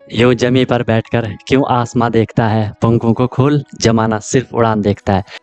यूं जमी पर बैठकर क्यों आसमां देखता है, पंखों को खोल जमाना सिर्फ उड़ान देखता है।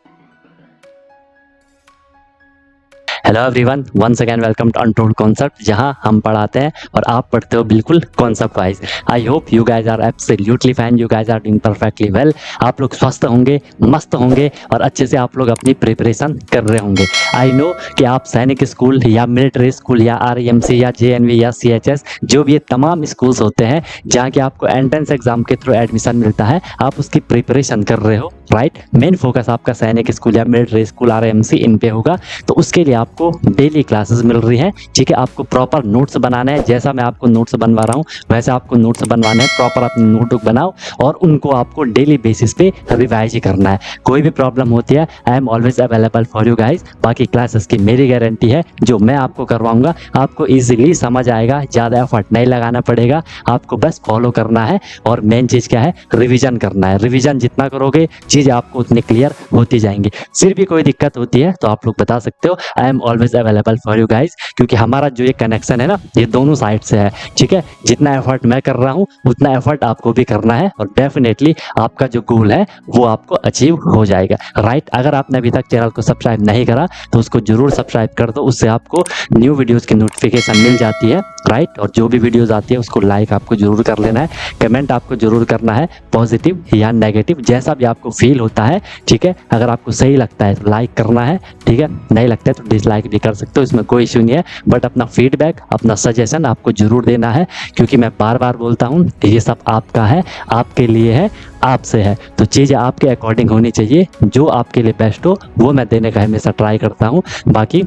Hello everyone, once again welcome to untold concept, जहां हम पढ़ाते हैं और आप पढ़ते हो बिल्कुल concept wise. I hope you guys are absolutely fine, you guys are doing perfectly well. आप लोग स्वस्थ होंगे, मस्त होंगे और अच्छे से आप लोग अपनी प्रिपरेशन कर रहे होंगे। आई नो कि आप सैनिक स्कूल या मिलिट्री स्कूल या आरईएमसी या जेएनवी या सीएचएस, जो भी ये तमाम स्कूल्स होते हैं जहाँ के आपको एंट्रेंस एग्जाम के थ्रू एडमिशन मिलता है, आप उसकी प्रिपरेशन कर रहे हो, राइट। मेन फोकस आपका सैनिक स्कूल या मिलिट्री स्कूल आरईएमसी इन पे होगा। तो उसके लिए आपको डेली क्लासेस मिल रही हैं, ठीक है। आपको प्रॉपर नोट्स बनाना है, जैसा मैं आपको नोट्स बनवा रहा हूँ वैसे आपको नोट्स बनवाने हैं। प्रॉपर अपनी नोटबुक बनाओ और उनको आपको डेली बेसिस पे रिवाइज ही करना है। कोई भी प्रॉब्लम होती है, I am always available for you guys. बाकी क्लासेस की मेरी गारंटी है, जो मैं आपको करवाऊंगा आपको ईजिली समझ आएगा, ज़्यादा एफर्ट नहीं लगाना पड़ेगा, आपको बस फॉलो करना है। और मेन चीज़ क्या है, रिविजन करना है। रिविजन जितना करोगे चीज़ आपको उतनी क्लियर होती जाएंगी। फिर भी कोई दिक्कत होती है तो आप लोग बता सकते हो, I am always available for you guys. क्योंकि हमारा जो ये कनेक्शन है ना, ये दोनों साइड से है, ठीक है। जितना एफर्ट मैं कर रहा हूँ उतना एफर्ट आपको भी करना है और डेफिनेटली आपका जो गोल है वो आपको अचीव हो जाएगा, राइट। अगर आपने अभी तक चैनल को सब्सक्राइब नहीं करा तो उसको जरूर सब्सक्राइब कर दो, उससे आपको न्यू वीडियोस की नोटिफिकेशन मिल जाती है, राइट। और जो भी वीडियोस आती है उसको लाइक आपको जरूर कर लेना है, कमेंट आपको जरूर करना है, पॉजिटिव या नेगेटिव जैसा भी आपको फील होता है, ठीक है। अगर आपको सही लगता है तो लाइक करना है, ठीक है। नहीं लगता है तो डिसलाइक भी कर सकते हो, इसमें कोई इश्यू नहीं है। बट अपना फीडबैक, अपना सजेशन आपको जरूर देना है, क्योंकि मैं बार बार बोलता हूँ कि ये सब आपका है, आपके लिए है, आपसे है। तो चीज़ें आपके अकॉर्डिंग होनी चाहिए, जो आपके लिए बेस्ट हो वो मैं देने का हमेशा ट्राई करता हूँ। बाकी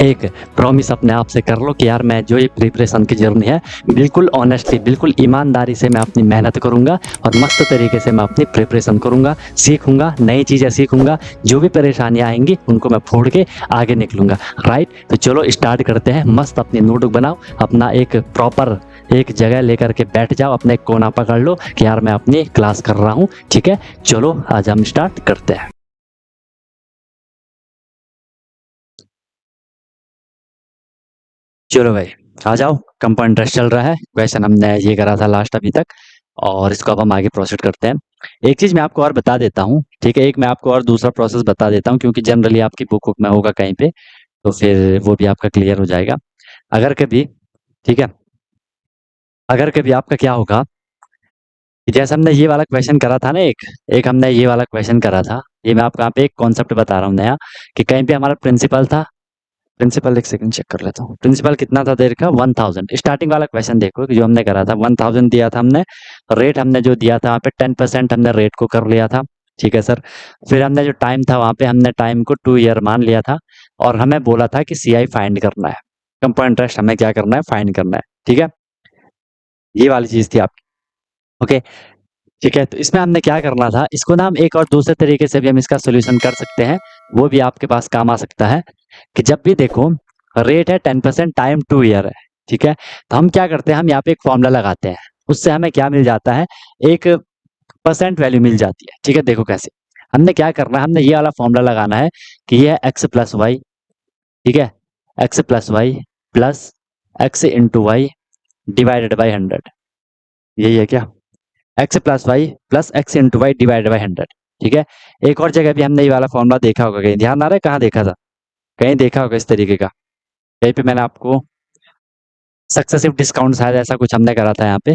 एक प्रॉमिस अपने आप से कर लो कि यार मैं जो ये प्रिपरेशन की जर्नी है बिल्कुल ऑनेस्टली, बिल्कुल ईमानदारी से मैं अपनी मेहनत करूंगा और मस्त तरीके से मैं अपनी प्रिपरेशन करूंगा, सीखूंगा, नई चीज़ें सीखूंगा। जो भी परेशानियां आएंगी उनको मैं फोड़ के आगे निकलूंगा, राइट। तो चलो स्टार्ट करते हैं। मस्त अपनी नोटबुक बनाओ, अपना एक प्रॉपर एक जगह लेकर के बैठ जाओ, अपने एक कोना पकड़ लो कि यार मैं अपनी क्लास कर रहा हूँ, ठीक है। चलो आज हम स्टार्ट करते हैं। चलो भाई आ जाओ, कंपाउंड इंटरेस्ट चल रहा है। क्वेश्चन हमने ये करा था लास्ट अभी तक, और इसको अब हम आगे प्रोसीड करते हैं। एक चीज मैं आपको और बता देता हूँ, ठीक है। एक मैं आपको और दूसरा प्रोसेस बता देता हूँ, क्योंकि जनरली आपकी बुक में होगा कहीं पे, तो फिर वो भी आपका क्लियर हो जाएगा। अगर कभी, ठीक है, अगर कभी आपका क्या होगा कि जैसे हमने ये वाला क्वेश्चन करा था ना, एक एक हमने ये वाला क्वेश्चन करा था। ये मैं आपको यहाँ पे एक कॉन्सेप्ट बता रहा हूँ नया, कि कहीं पे हमारा प्रिंसिपल था। प्रिंसिपल एक सेकंड चेक कर लेता हूँ। प्रिंसिपल कितना था देर का, 1000। स्टार्टिंग वाला क्वेश्चन देखो कि जो हमने करा था, 1000 दिया था हमने। रेट हमने जो दिया था वहाँ पे 10% हमने रेट को कर लिया था, ठीक है सर। फिर हमने जो टाइम था वहाँ पे हमने टाइम को 2 ईयर मान लिया था, और हमें बोला था कि सीआई फाइंड करना है, कंपाउंड इंटरेस्ट हमें क्या करना है, फाइंड करना है, ठीक है। ये वाली चीज थी आपकी, ओके। ठीक है, तो इसमें हमने क्या करना था, इसको ना हम एक और दूसरे तरीके से भी हम इसका सोल्यूशन कर सकते हैं, वो भी आपके पास काम आ सकता है। कि जब भी देखो रेट है 10%, टाइम 2 ईयर है, ठीक है। तो हम क्या करते हैं, हम यहाँ पे एक फॉर्मूला लगाते हैं, उससे हमें क्या मिल जाता है, एक परसेंट वैल्यू मिल जाती है, ठीक है। देखो कैसे, हमने क्या करना है, हमने ये वाला फॉर्मूला लगाना है कि ये एक्स प्लस वाई, ठीक है, X plus Y plus X into Y divided by 100। यही है क्या, X plus Y plus X into Y divided by 100, ठीक है। एक और जगह भी हमने ये वाला फॉर्मूला देखा होगा, कहीं ध्यान आ रहा है, कहाँ देखा था, कहीं देखा होगा इस तरीके का। कहीं पे मैंने आपको सक्सेसिव डिस्काउंट शायद ऐसा कुछ हमने करा था यहाँ पे,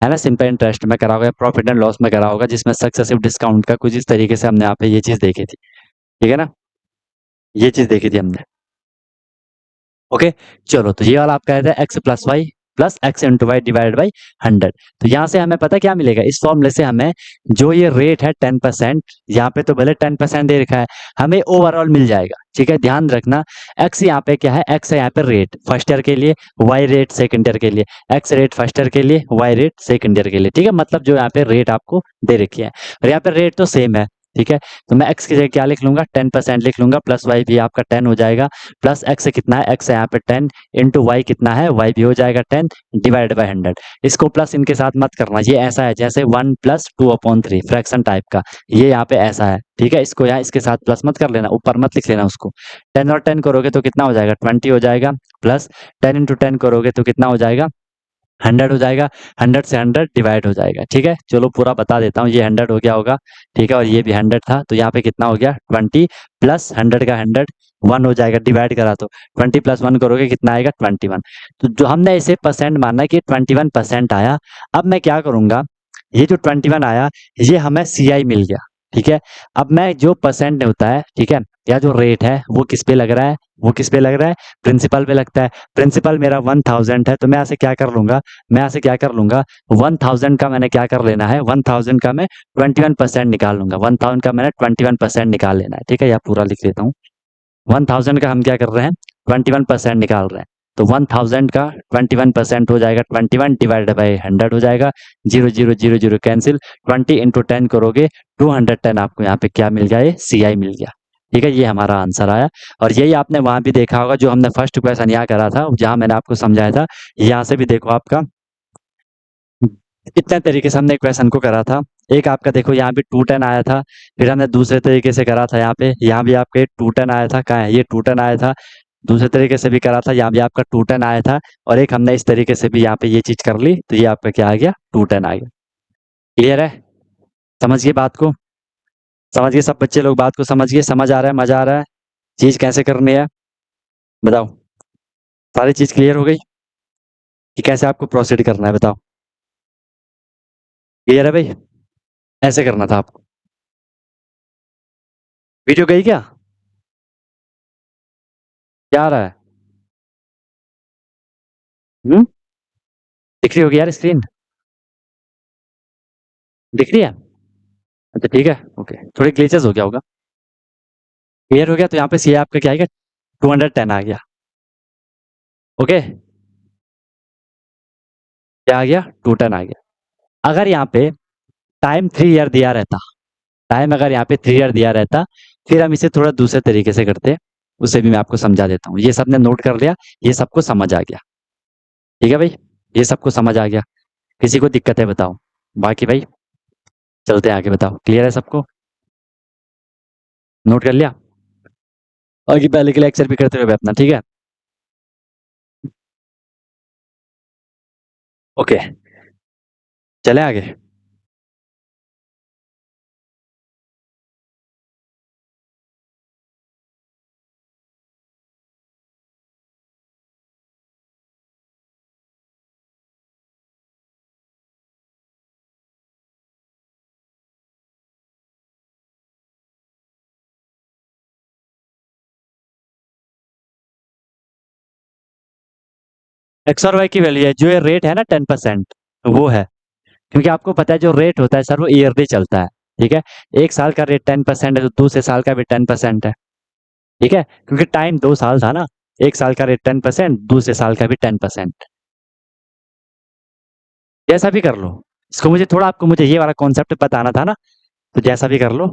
है ना। सिंपल इंटरेस्ट में करा होगा, प्रॉफिट एंड लॉस में करा होगा, जिसमें सक्सेसिव डिस्काउंट का कुछ इस तरीके से हमने यहाँ पे ये चीज देखी थी, ठीक है ना। ये चीज देखी थी हमने, ओके। चलो, तो ये वाला आप कह रहे थे X plus Y plus X into Y divided by 100। तो यहाँ से हमें पता क्या मिलेगा, इस फॉर्मूले से हमें जो ये रेट है 10%, यहाँ पे तो भले 10% दे रखा है, हमें ओवरऑल मिल जाएगा, ठीक है। ध्यान रखना, एक्स यहाँ पे क्या है, एक्स है यहाँ पे रेट फर्स्ट ईयर के लिए, वाई रेट सेकंड ईयर के लिए, एक्स रेट फर्स्ट ईयर के लिए, वाई रेट सेकंड ईयर के लिए, ठीक है। मतलब जो यहाँ पे रेट आपको दे रखी है, और यहाँ पे रेट तो सेम है, ठीक है। तो मैं एक्स की जगह क्या लिख लूंगा, 10% लिख लूंगा, प्लस वाई भी आपका 10 हो जाएगा, प्लस एक्स कितना है, एक्स है यहाँ पे 10, इंटू वाई कितना है, वाई भी हो जाएगा 10, डिवाइड बाई 100। इसको प्लस इनके साथ मत करना, ये ऐसा है जैसे 1+2/3 फ्रैक्शन टाइप का, ये यहाँ पे ऐसा है, ठीक है। इसको यहाँ इसके साथ प्लस मत कर लेना, ऊपर मत लिख लेना उसको। 10 और 10 करोगे तो कितना हो जाएगा, 20 हो जाएगा, प्लस 10 इंटू 10 करोगे तो कितना हो जाएगा, 100 हो जाएगा, 100 से 100 डिवाइड हो जाएगा। ठीक है, चलो पूरा बता देता हूँ। ये 100 हो गया होगा, ठीक है, और ये भी 100 था, तो यहाँ पे कितना हो गया 20 प्लस 100 का 100 1 हो जाएगा, डिवाइड करा तो 20 प्लस 1 करोगे कितना आएगा 21। तो जो हमने इसे परसेंट माना कि 21% आया। अब मैं क्या करूंगा, ये जो 21 आया ये हमें CI मिल गया। ठीक है, अब मैं जो परसेंट होता है, ठीक है, या जो रेट है वो किस पे लग रहा है, वो किस पे लग रहा है, प्रिंसिपल पे लगता है। प्रिंसिपल मेरा 1000 है, तो मैं ऐसे क्या कर लूंगा, मैं ऐसे क्या कर लूंगा 1000 का मैंने क्या कर लेना है, 1000 का मैं 21% निकाल लूंगा। 1000 का मैंने 21% निकाल लेना है। ठीक है, या पूरा लिख लेता हूँ। 1000 का हम क्या कर रहे हैं 21% निकाल रहे हैं। तो 1000 का 21% हो जाएगा 21 डिवाइड बाई 100 हो जाएगा। 0 0 0 0 कैंसिल, 20 इंटू 10 करोगे 210 आपको यहाँ पे क्या मिल गया, ये CI मिल गया। ठीक है, ये हमारा आंसर आया। और यही आपने वहां भी देखा होगा जो हमने फर्स्ट क्वेश्चन यहाँ करा था, जहां मैंने आपको समझाया था। यहाँ से भी देखो आपका इतने तरीके से हमने क्वेश्चन को करा था। एक आपका देखो यहाँ पे 210 आया था, फिर हमने दूसरे तरीके से करा था। यहाँ पे यहाँ भी आपके 210 आया था, कहाँ है ये 210 आया था। दूसरे तरीके से भी करा था, यहाँ भी आपका 210 आया था। और एक हमने इस तरीके से भी यहाँ पे ये चीज कर ली, तो ये आपका क्या आ गया 210 आ गया। क्लियर है, समझ गए बात को, समझ गए सब बच्चे लोग बात को समझ गए, समझ आ रहा है, मजा आ रहा है, चीज कैसे करनी है बताओ। सारी चीज क्लियर हो गई कि कैसे आपको प्रोसीड करना है, बताओ। क्लियर है भाई, ऐसे करना था आपको। वीडियो गई क्या, क्या आ रहा है? हम्म, दिख रही होगी यार स्क्रीन, दिख रही है? अच्छा ठीक है, ओके, थोड़ी ग्लिचेस हो गया होगा। क्लियर हो गया, तो यहाँ पे सी आपका क्या आएगा 210 आ गया। ओके, क्या आ गया 210 आ गया। अगर यहाँ पे टाइम 3 ईयर दिया रहता, टाइम अगर यहाँ पे 3 ईयर दिया रहता, फिर हम इसे थोड़ा दूसरे तरीके से करते, उसे भी मैं आपको समझा देता हूँ। ये सबने नोट कर लिया, ये सबको समझ आ गया। ठीक है भाई, ये सबको समझ आ गया, किसी को दिक्कत है बताओ, बाकी भाई चलते हैं आगे, बताओ क्लियर है सबको, नोट कर लिया। और ये पहले के लेक्चर भी करते हुए अपना, ठीक है। ओके, चले आगे। एक्स और वाई की वैल्यू है, जो ये रेट है ना 10%, वो है। क्योंकि आपको पता है जो रेट होता है सर वो ईयरली चलता है। ठीक है, एक साल का रेट 10% है, तो दूसरे साल का भी 10% है। ठीक है, क्योंकि टाइम 2 साल था ना, एक साल का रेट 10%, दूसरे साल का भी 10%। जैसा भी कर लो इसको, मुझे थोड़ा आपको मुझे ये वाला कॉन्सेप्ट बताना था ना, तो जैसा भी कर लो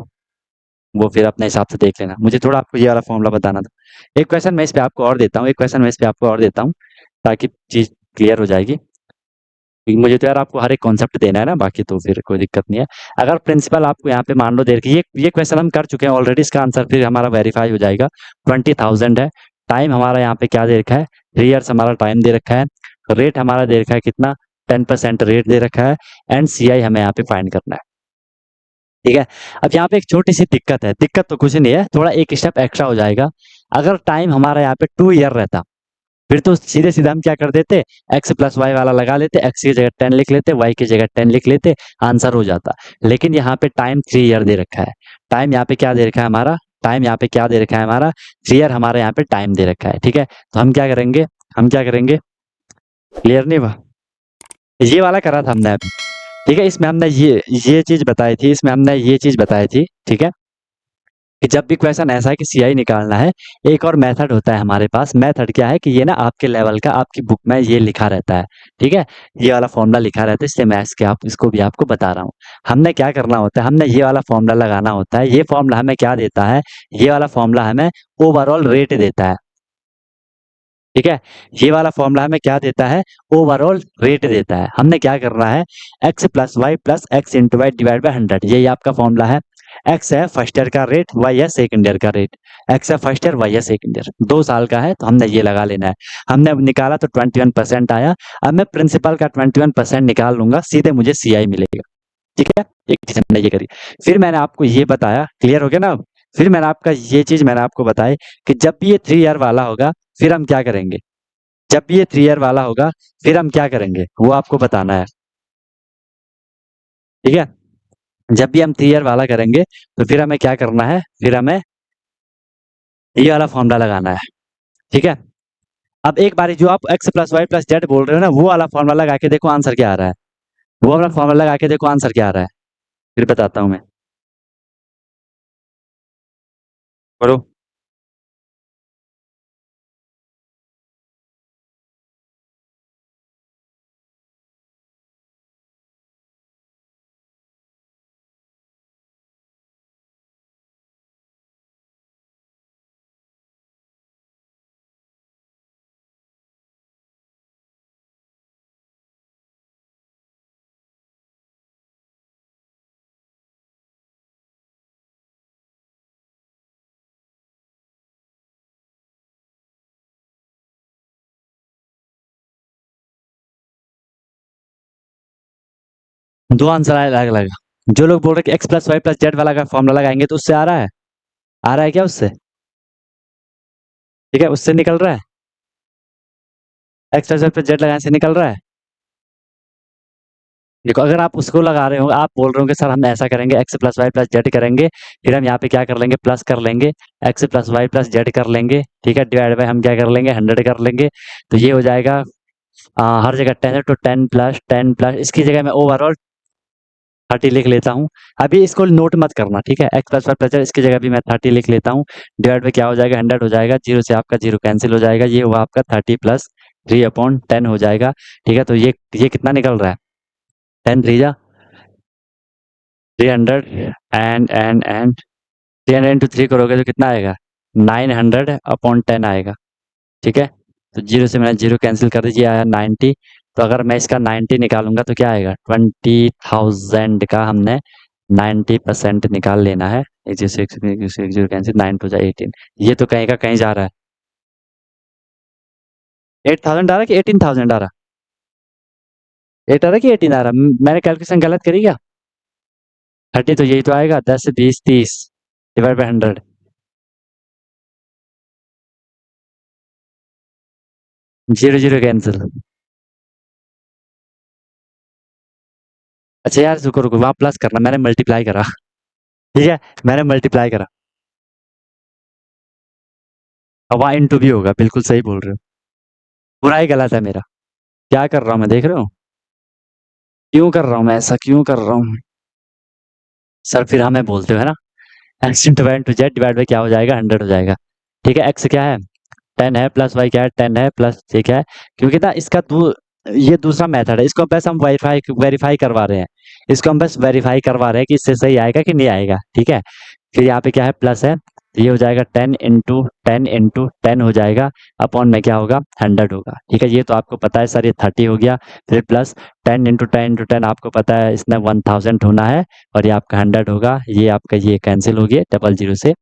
वो फिर अपने हिसाब से देख लेना। मुझे थोड़ा आपको ये वाला फॉर्मूला बताना था। एक क्वेश्चन मैं इस पे आपको और देता हूँ, एक क्वेश्चन मैं इस पे आपको और देता हूँ, ताकि चीज क्लियर हो जाएगी। क्योंकि मुझे तो यार आपको हर एक कॉन्सेप्ट देना है ना, बाकी तो फिर कोई दिक्कत नहीं है। अगर प्रिंसिपल आपको यहाँ पे मान लो दे रखी, ये क्वेश्चन हम कर चुके हैं ऑलरेडी, इसका आंसर फिर हमारा वेरीफाई हो जाएगा। 20,000 है, टाइम हमारा यहाँ पे क्या दे रखा है 3 ईयर्स हमारा टाइम दे रखा है, रेट हमारा दे रखा है कितना 10% रेट दे रखा है, एंड CI हमें यहाँ पे फाइंड करना है। ठीक है, अब यहाँ पे एक छोटी सी दिक्कत है, दिक्कत तो कुछ नहीं है, थोड़ा एक स्टेप एक्स्ट्रा हो जाएगा। अगर टाइम हमारा यहाँ पे 2 ईयर रहता, फिर तो सीधे सीधे हम क्या कर देते, एक्स प्लस वाई वाला लगा लेते, एक्स की जगह 10 लिख लेते, वाई की जगह 10 लिख लेते, आंसर हो जाता। लेकिन यहाँ पे टाइम 3 ईयर दे रखा है, टाइम यहाँ पे क्या दे रखा है हमारा, टाइम यहाँ पे क्या दे रखा है हमारा 3 ईयर हमारा यहाँ पे टाइम दे रखा है। ठीक है, तो हम क्या करेंगे, हम क्या करेंगे, क्लियर नहीं हुआ, ये वाला करा था हमने अभी। ठीक है, इसमें हमने ये चीज बताई थी, इसमें हमने ये चीज बताई थी। ठीक है, कि जब भी क्वेश्चन ऐसा है कि CI निकालना है, एक और मेथड होता है हमारे पास। मेथड क्या है कि ये ना आपके लेवल का आपकी बुक में ये लिखा रहता है। ठीक है, ये वाला फॉर्मूला लिखा रहता है, इसलिए मैं इसके आप इसको भी आपको बता रहा हूँ। हमने क्या करना होता है, हमने ये वाला फॉर्मूला लगाना होता है। ये फॉर्मूला हमें क्या देता है, ये वाला फॉर्मूला हमें ओवरऑल रेट देता है। ठीक है, ये वाला फॉर्मूला हमें क्या देता है, ओवरऑल रेट देता है। हमने क्या करना है, X plus Y plus X into Y divide by 100, यही आपका फॉर्मूला है। एक्स है फर्स्ट ईयर का रेट, वाई है सेकंड ईयर का रेट। एक्स है फर्स्ट ईयर, वाई है सेकंड ईयर, 2 साल का है तो हमने ये लगा लेना है। हमने अब निकाला तो 21% आया। अब मैं प्रिंसिपल का 21% निकाल लूंगा, सीधे मुझे सीआई मिलेगा। ठीक है, एक चीज हमने ये करी। फिर मैंने आपको ये बताया, क्लियर हो गया ना अब? फिर मैंने आपका ये चीज मैंने आपको बताई कि जब भी ये 3 ईयर वाला होगा फिर हम क्या करेंगे। जब भी ये 3 ईयर वाला होगा फिर हम क्या करेंगे वो आपको बताना है। ठीक है, जब भी हम 3 ईयर वाला करेंगे तो फिर हमें क्या करना है, फिर हमें ये वाला फॉर्मूला लगाना है। ठीक है, अब एक बारी जो आप X plus Y plus Z बोल रहे हो ना, वो वाला फॉर्मूला लगा के देखो आंसर क्या आ रहा है। वो वाला फॉर्मूला लगा के देखो आंसर क्या आ रहा है। फिर बताता हूँ मैं। करो। दो आंसर आए अलग अलग। जो लोग बोल रहे कि X plus Y plus Z वाला का फॉर्मूला लगाएंगे तो उससे आ रहा है। आ रहा है क्या उससे? ठीक है, उससे निकल रहा है। X plus Y plus Z लगाने से निकल रहा है। देखो, अगर आप उसको लगा रहे हो, आप बोल रहे हो कि सर हम ऐसा करेंगे, X plus Y plus Z करेंगे, फिर हम यहाँ पे क्या कर लेंगे, प्लस कर लेंगे, X plus Y plus Z कर लेंगे, ठीक है, डिवाइड बाय हम क्या कर लेंगे, 100 कर लेंगे। तो ये हो जाएगा हर जगह 10 है तो 10 प्लस इसकी जगह मैं ओवरऑल 30 लिख लेता हूँ। अभी इसको नोट मत करना, ठीक है, X plus Y plus Z इसकी जगह भी मैं 30 लिख लेता हूँ। डिवाइड बाय क्या हो जाएगा, 100 हो जाएगा, जीरो से आपका जीरो कैंसिल हो जाएगा, ये हुआ आपका 30 + 3/10 हो जाएगा। ठीक है, तो ये कितना निकल रहा है, 10 3 एंड 300 × 3 करोगे तो कितना आएगा, 900/10 आएगा। ठीक है, तो जीरो से मैंने जीरो कैंसिल कर दीजिए, आया 90। तो अगर मैं इसका 90 निकालूंगा तो क्या आएगा, 20,000 का हमने 90% निकाल लेना है। एक जीरो से एक जीरो कैंसिल, 9 टू जा 18। ये तो कहीं का कहीं जा रहा है। 8,000 आ रहा है कि 18,000 आ रहा है, 8 आ रहा है कि 18 आ रहा है? मैंने कैलकुलेशन गलत करी क्या? 30 तो यही तो आएगा, 10 20 30 divide by 100। Zero zero cancel. अच्छा यार, रुको रुको, वहाँ प्लस करना, मैंने मल्टीप्लाई करा। ठीक है, मैंने मल्टीप्लाई करा। अब वहाँ इंटू भी होगा, बिल्कुल सही बोल रहे हो। पूरा ही गलत है मेरा। क्या कर रहा हूँ मैं, देख रहे हो? क्यों कर रहा हूँ मैं ऐसा, क्यों कर रहा हूँ? सर फिर हमें बोलते हो है ना, X into Y into Z divide by क्या हो जाएगा, 100 हो जाएगा। ठीक है, एक्स क्या है, 10 है, प्लस वाई क्या है, 10 है, प्लस ये क्या है। क्योंकि ना इसका ये दूसरा मेथड है, इसको बस हम वेरीफाई वेरीफाई करवा रहे हैं। इसको हम बस वेरीफाई करवा रहे हैं कि इससे सही आएगा कि नहीं आएगा। ठीक है, फिर यहाँ पे क्या है, प्लस है, तो ये हो जाएगा 10 × 10 × 10 हो जाएगा, अपॉन में क्या होगा, 100 होगा। ठीक है, ये तो आपको पता है सर, ये 30 हो गया। फिर प्लस 10 × 10 × 10 आपको पता है इसमें 1000 होना है, और ये आपका 100 होगा। ये आपका ये कैंसिल हो गया डबल जीरो से,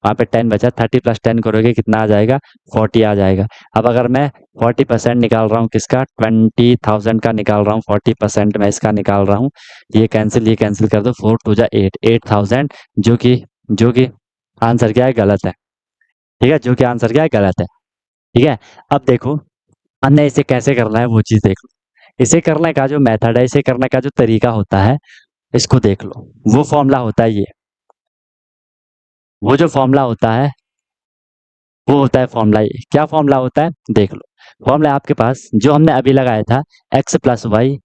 वहाँ पे 10 बचा, 30 + 10 करोगे कितना आ जाएगा, 40 आ जाएगा। अब अगर मैं 40% निकाल रहा हूँ किसका, 20,000 का निकाल रहा हूँ, 40% मैं इसका निकाल रहा हूँ। ये कैंसिल कर दो, 4 2 जा 8, 8,000, जो कि आंसर क्या है, गलत है। ठीक है, जो कि आंसर क्या है, गलत है। ठीक है, अब देखो हमने इसे कैसे करना है वो चीज़ देख लो। इसे करने का जो मेथड है, इसे करने का जो तरीका होता है, इसको देख लो। वो फॉर्मूला होता है ये, वो जो फॉर्मूला होता है वो होता है फॉर्मूला, ये क्या फॉर्मूला होता है देख लो। फॉर्मूला आपके पास जो हमने अभी लगाया था, X plus Y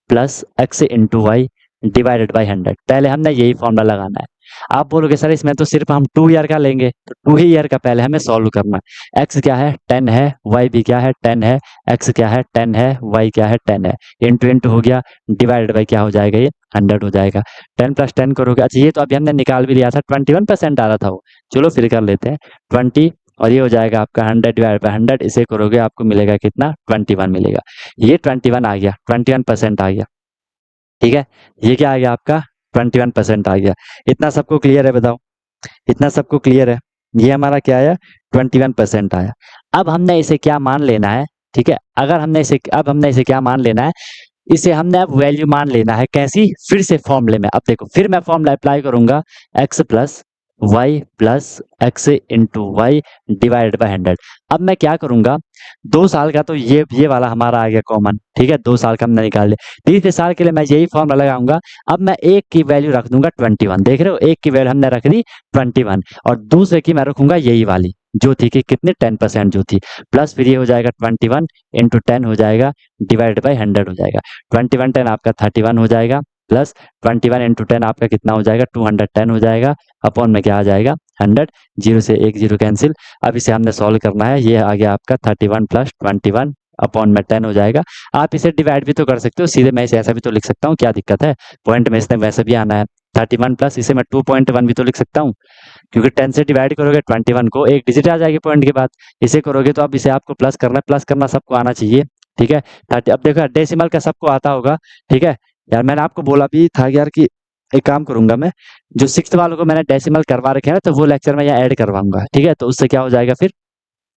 plus X into Y divided by 100, पहले हमने यही फॉर्मूला लगाना है। आप बोलोगे सर इसमें तो सिर्फ हम 2 ईयर का लेंगे, तो 2 ही ईयर का पहले हमें सॉल्व करना है। एक्स क्या है, 10 है, वाई भी क्या है, 10 है, एक्स क्या है, 10 है, वाई क्या है, 10 है, इंटू इंटू हो गया, डिवाइडेड बाई क्या हो जाएगा, ये 100 हो जाएगा। 10 + 10 करोगे, अच्छा ये तो अभी हमने निकाल भी लिया था, 21% आ रहा था वो। चलो फिर कर लेते हैं 20, और ये हो जाएगा आपका 100 डिवाइड बाई 100, इसे करोगे आपको मिलेगा कितना, 21 मिलेगा। ये 21 आ गया, 21% आ गया। ठीक है, ये क्या आ गया आपका 21% आ गया। इतना सबको क्लियर है बताओ? इतना सबको क्लियर है? ये हमारा क्या आया? 21% आया। अब हमने इसे क्या मान लेना है? ठीक है, अगर हमने इसे अब हमने इसे क्या मान लेना है? इसे हमने अब वैल्यू मान लेना है। कैसी? फिर से फॉर्मूले में। अब देखो, फिर मैं फॉर्मूला अप्लाई करूंगा, x plus Y plus X into Y divided by 100। अब मैं क्या करूंगा, 2 साल का तो ये वाला हमारा आ गया कॉमन। ठीक है, 2 साल का हमने निकाल लिया। तीसरे साल के लिए मैं यही फॉर्मूला लगाऊंगा। अब मैं एक की वैल्यू रख दूंगा 21। देख रहे हो, एक की वैल्यू हमने रख दी 21 और दूसरे की मैं रखूंगा यही वाली जो थी कि कितनी 10% जो थी। प्लस फिर ये हो जाएगा 21 इंटू 10 हो जाएगा डिवाइड बाई 100 हो जाएगा। 21 10 आपका 31 हो जाएगा प्लस 21 इंटू 10 आपका कितना हो जाएगा? 210 हो जाएगा। अपॉन में क्या आ जाएगा? 100। जीरो से एक जीरो कैंसिल। अब इसे हमने सॉल्व करना है। ये आ गया आपका 31 प्लस 21 अपॉन में 10 हो जाएगा। आप इसे डिवाइड भी तो कर सकते हो, सीधे मैं इसे ऐसा भी तो लिख सकता हूँ, क्या दिक्कत है? पॉइंट में इसने वैसे भी आना है। 31 प्लस इसे मैं 2.1 भी तो लिख सकता हूँ, क्योंकि 10 से डिवाइड करोगे 21 को, एक डिजिट आ जाएगी पॉइंट के बाद। इसे करोगे तो अब इसे आपको प्लस करना है, प्लस करना सबको आना चाहिए। ठीक है, 30। अब देखो डेसिमल का सबको आता होगा। ठीक है यार, मैंने आपको बोला भी था यार कि एक काम करूंगा मैं, जो 6th वालों को मैंने डेसिमल करवा रखे हैं ना, तो वो लेक्चर में यहाँ ऐड करवाऊंगा। ठीक है, तो उससे क्या हो जाएगा, फिर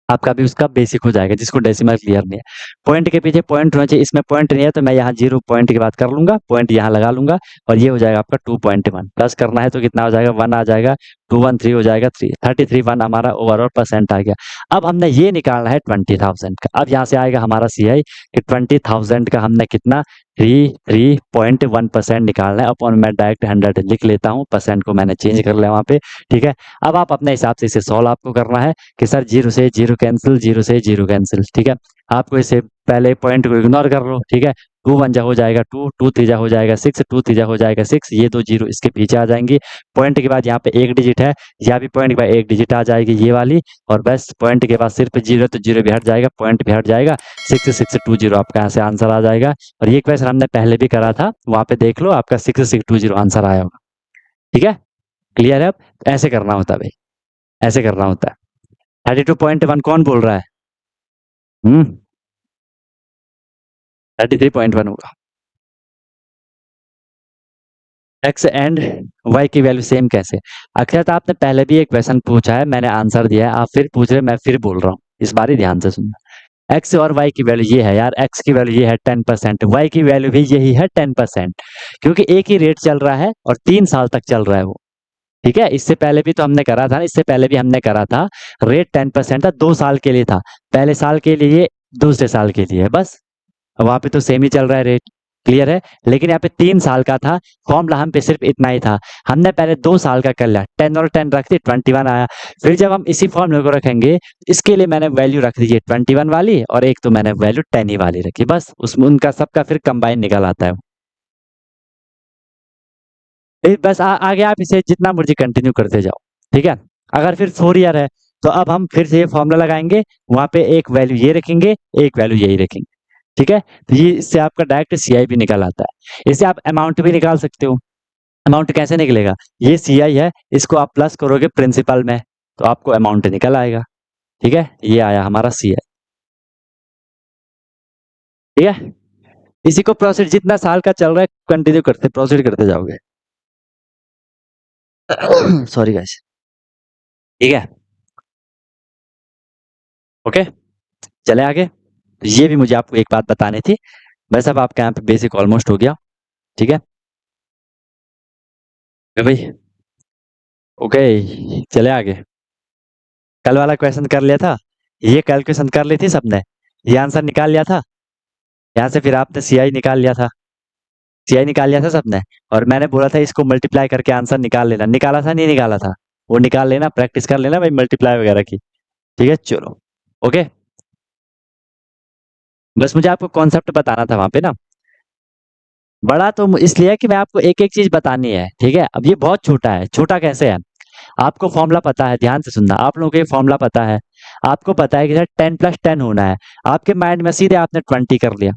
आपका भी उसका बेसिक हो जाएगा, जिसको डेसिमल क्लियर नहीं है। पॉइंट के पीछे पॉइंट होना चाहिए, इसमें पॉइंट नहीं है तो मैं यहाँ 0 पॉइंट की बात कर लूंगा, पॉइंट यहाँ लगा लूंगा और ये हो जाएगा आपका 2.1। प्लस करना है तो कितना हो जाएगा? 1 आ जाएगा। 213 हो जाएगा 33 1 हमारा ओवरऑल परसेंट आ गया। अब हमने ये निकालना है 20,000 का। अब यहाँ से आएगा हमारा CI कि 20,000 का हमने कितना 3.1% निकालना है। अपॉन मैं डायरेक्ट 100 लिख लेता हूँ, परसेंट को मैंने चेंज कर लिया वहाँ पे। ठीक है, अब आप अपने हिसाब से इसे सॉल्व आपको करना है कि सर 0 से 0 कैंसिल, 0 से 0 कैंसिल। ठीक है, आपको इसे पहले पॉइंट को इग्नोर कर लो। ठीक है, 2 1 जा हो जाएगा 2, 2 3 जा हो जाएगा 6, 2 3 जा हो जाएगा 6, ये दो जीरो इसके पीछे आ जाएंगी। पॉइंट के बाद यहाँ पे एक डिजिट है, यहाँ भी पॉइंट के बाद एक डिजिट आ जाएगी ये वाली, और बस पॉइंट के बाद सिर्फ जीरो, तो जीरो भी हट जाएगा, पॉइंट भी हट जाएगा। 6620 आपका यहाँ से आंसर आ जाएगा। और ये क्वेश्चन हमने पहले भी करा था, वहां पे देख लो, आपका 6620 आंसर आया होगा। ठीक है, क्लियर है? अब ऐसे करना होता है भाई, ऐसे करना होता है। 32.1 कौन बोल रहा है? 33.1 होगा। एक्स एंड वाई की वैल्यू सेम कैसे? अक्षर आपने पहले भी एक क्वेश्चन पूछा है, मैंने आंसर दिया है, आप फिर पूछ रहे, मैं फिर बोल रहा हूँ, इस बार ही ध्यान से सुनना। एक्स और वाई की वैल्यू ये है यार, एक्स की वैल्यू ये है 10%, वाई की वैल्यू भी यही है 10%, क्योंकि एक ही रेट चल रहा है और 3 साल तक चल रहा है वो। ठीक है, इससे पहले भी तो हमने करा था ना, इससे पहले भी हमने करा था, रेट 10% था, 2 साल के लिए था। पहले साल के लिए, दूसरे साल के लिए, बस वहां पे तो सेम ही चल रहा है रेट। क्लियर है? लेकिन यहाँ पे 3 साल का था, फॉर्मूला हम पे सिर्फ इतना ही था। हमने पहले 2 साल का कर लिया, 10 और 10 रख दी, 21 आया। फिर जब हम इसी फॉर्मूले को रखेंगे, इसके लिए मैंने वैल्यू रख दी 21 वाली, और एक तो मैंने वैल्यू 10 ही वाली रखी, बस उसमें उनका सबका फिर कंबाइन निकल आता है। बस आगे आप इसे जितना मर्जी कंटिन्यू करते जाओ। ठीक है, अगर फिर 4 ईयर है तो अब हम फिर से ये फॉर्मूला लगाएंगे, वहां पे एक वैल्यू ये रखेंगे, एक वैल्यू यही रखेंगे। ठीक है, तो ये इससे आपका डायरेक्ट CI भी निकल आता है। इससे आप अमाउंट भी निकाल सकते हो। अमाउंट कैसे निकलेगा? ये CI है, इसको आप प्लस करोगे प्रिंसिपल में, तो आपको अमाउंट निकल आएगा। ठीक है, ये आया हमारा CI। ठीक है, इसी को प्रोसीड जितना साल का चल रहा है कंटिन्यू करते प्रोसीड करते जाओगे। Sorry guys. ठीक है, ओके, चले आगे। ये भी मुझे आपको एक बात बतानी थी, वैसे अब आपका यहाँ पे बेसिक ऑलमोस्ट हो गया। ठीक है भाई, ओके, चले आगे। कल वाला क्वेश्चन कर लिया था, ये कैलकुलेशन कर ली थी सबने, ये आंसर निकाल लिया था। यहाँ से फिर आपने CI निकाल लिया था, CI निकाल लिया था सबने। और मैंने बोला था इसको मल्टीप्लाई करके आंसर निकाल लेना, निकाला था नहीं निकाला था? वो निकाल लेना, प्रैक्टिस कर लेना भाई मल्टीप्लाई वगैरह की। ठीक है, चलो, ओके। बस मुझे आपको कॉन्सेप्ट बताना था वहां पे ना, बड़ा तो इसलिए कि मैं आपको एक एक चीज बतानी है। ठीक है, अब ये बहुत छोटा है, छोटा कैसे है? आपको फॉर्मूला पता है, ध्यान से सुनना, आप लोगों को ये फॉर्मूला पता है, आपको पता है कि सर 10 + 10 होना है, आपके माइंड में सीधे आपने 20 कर लिया।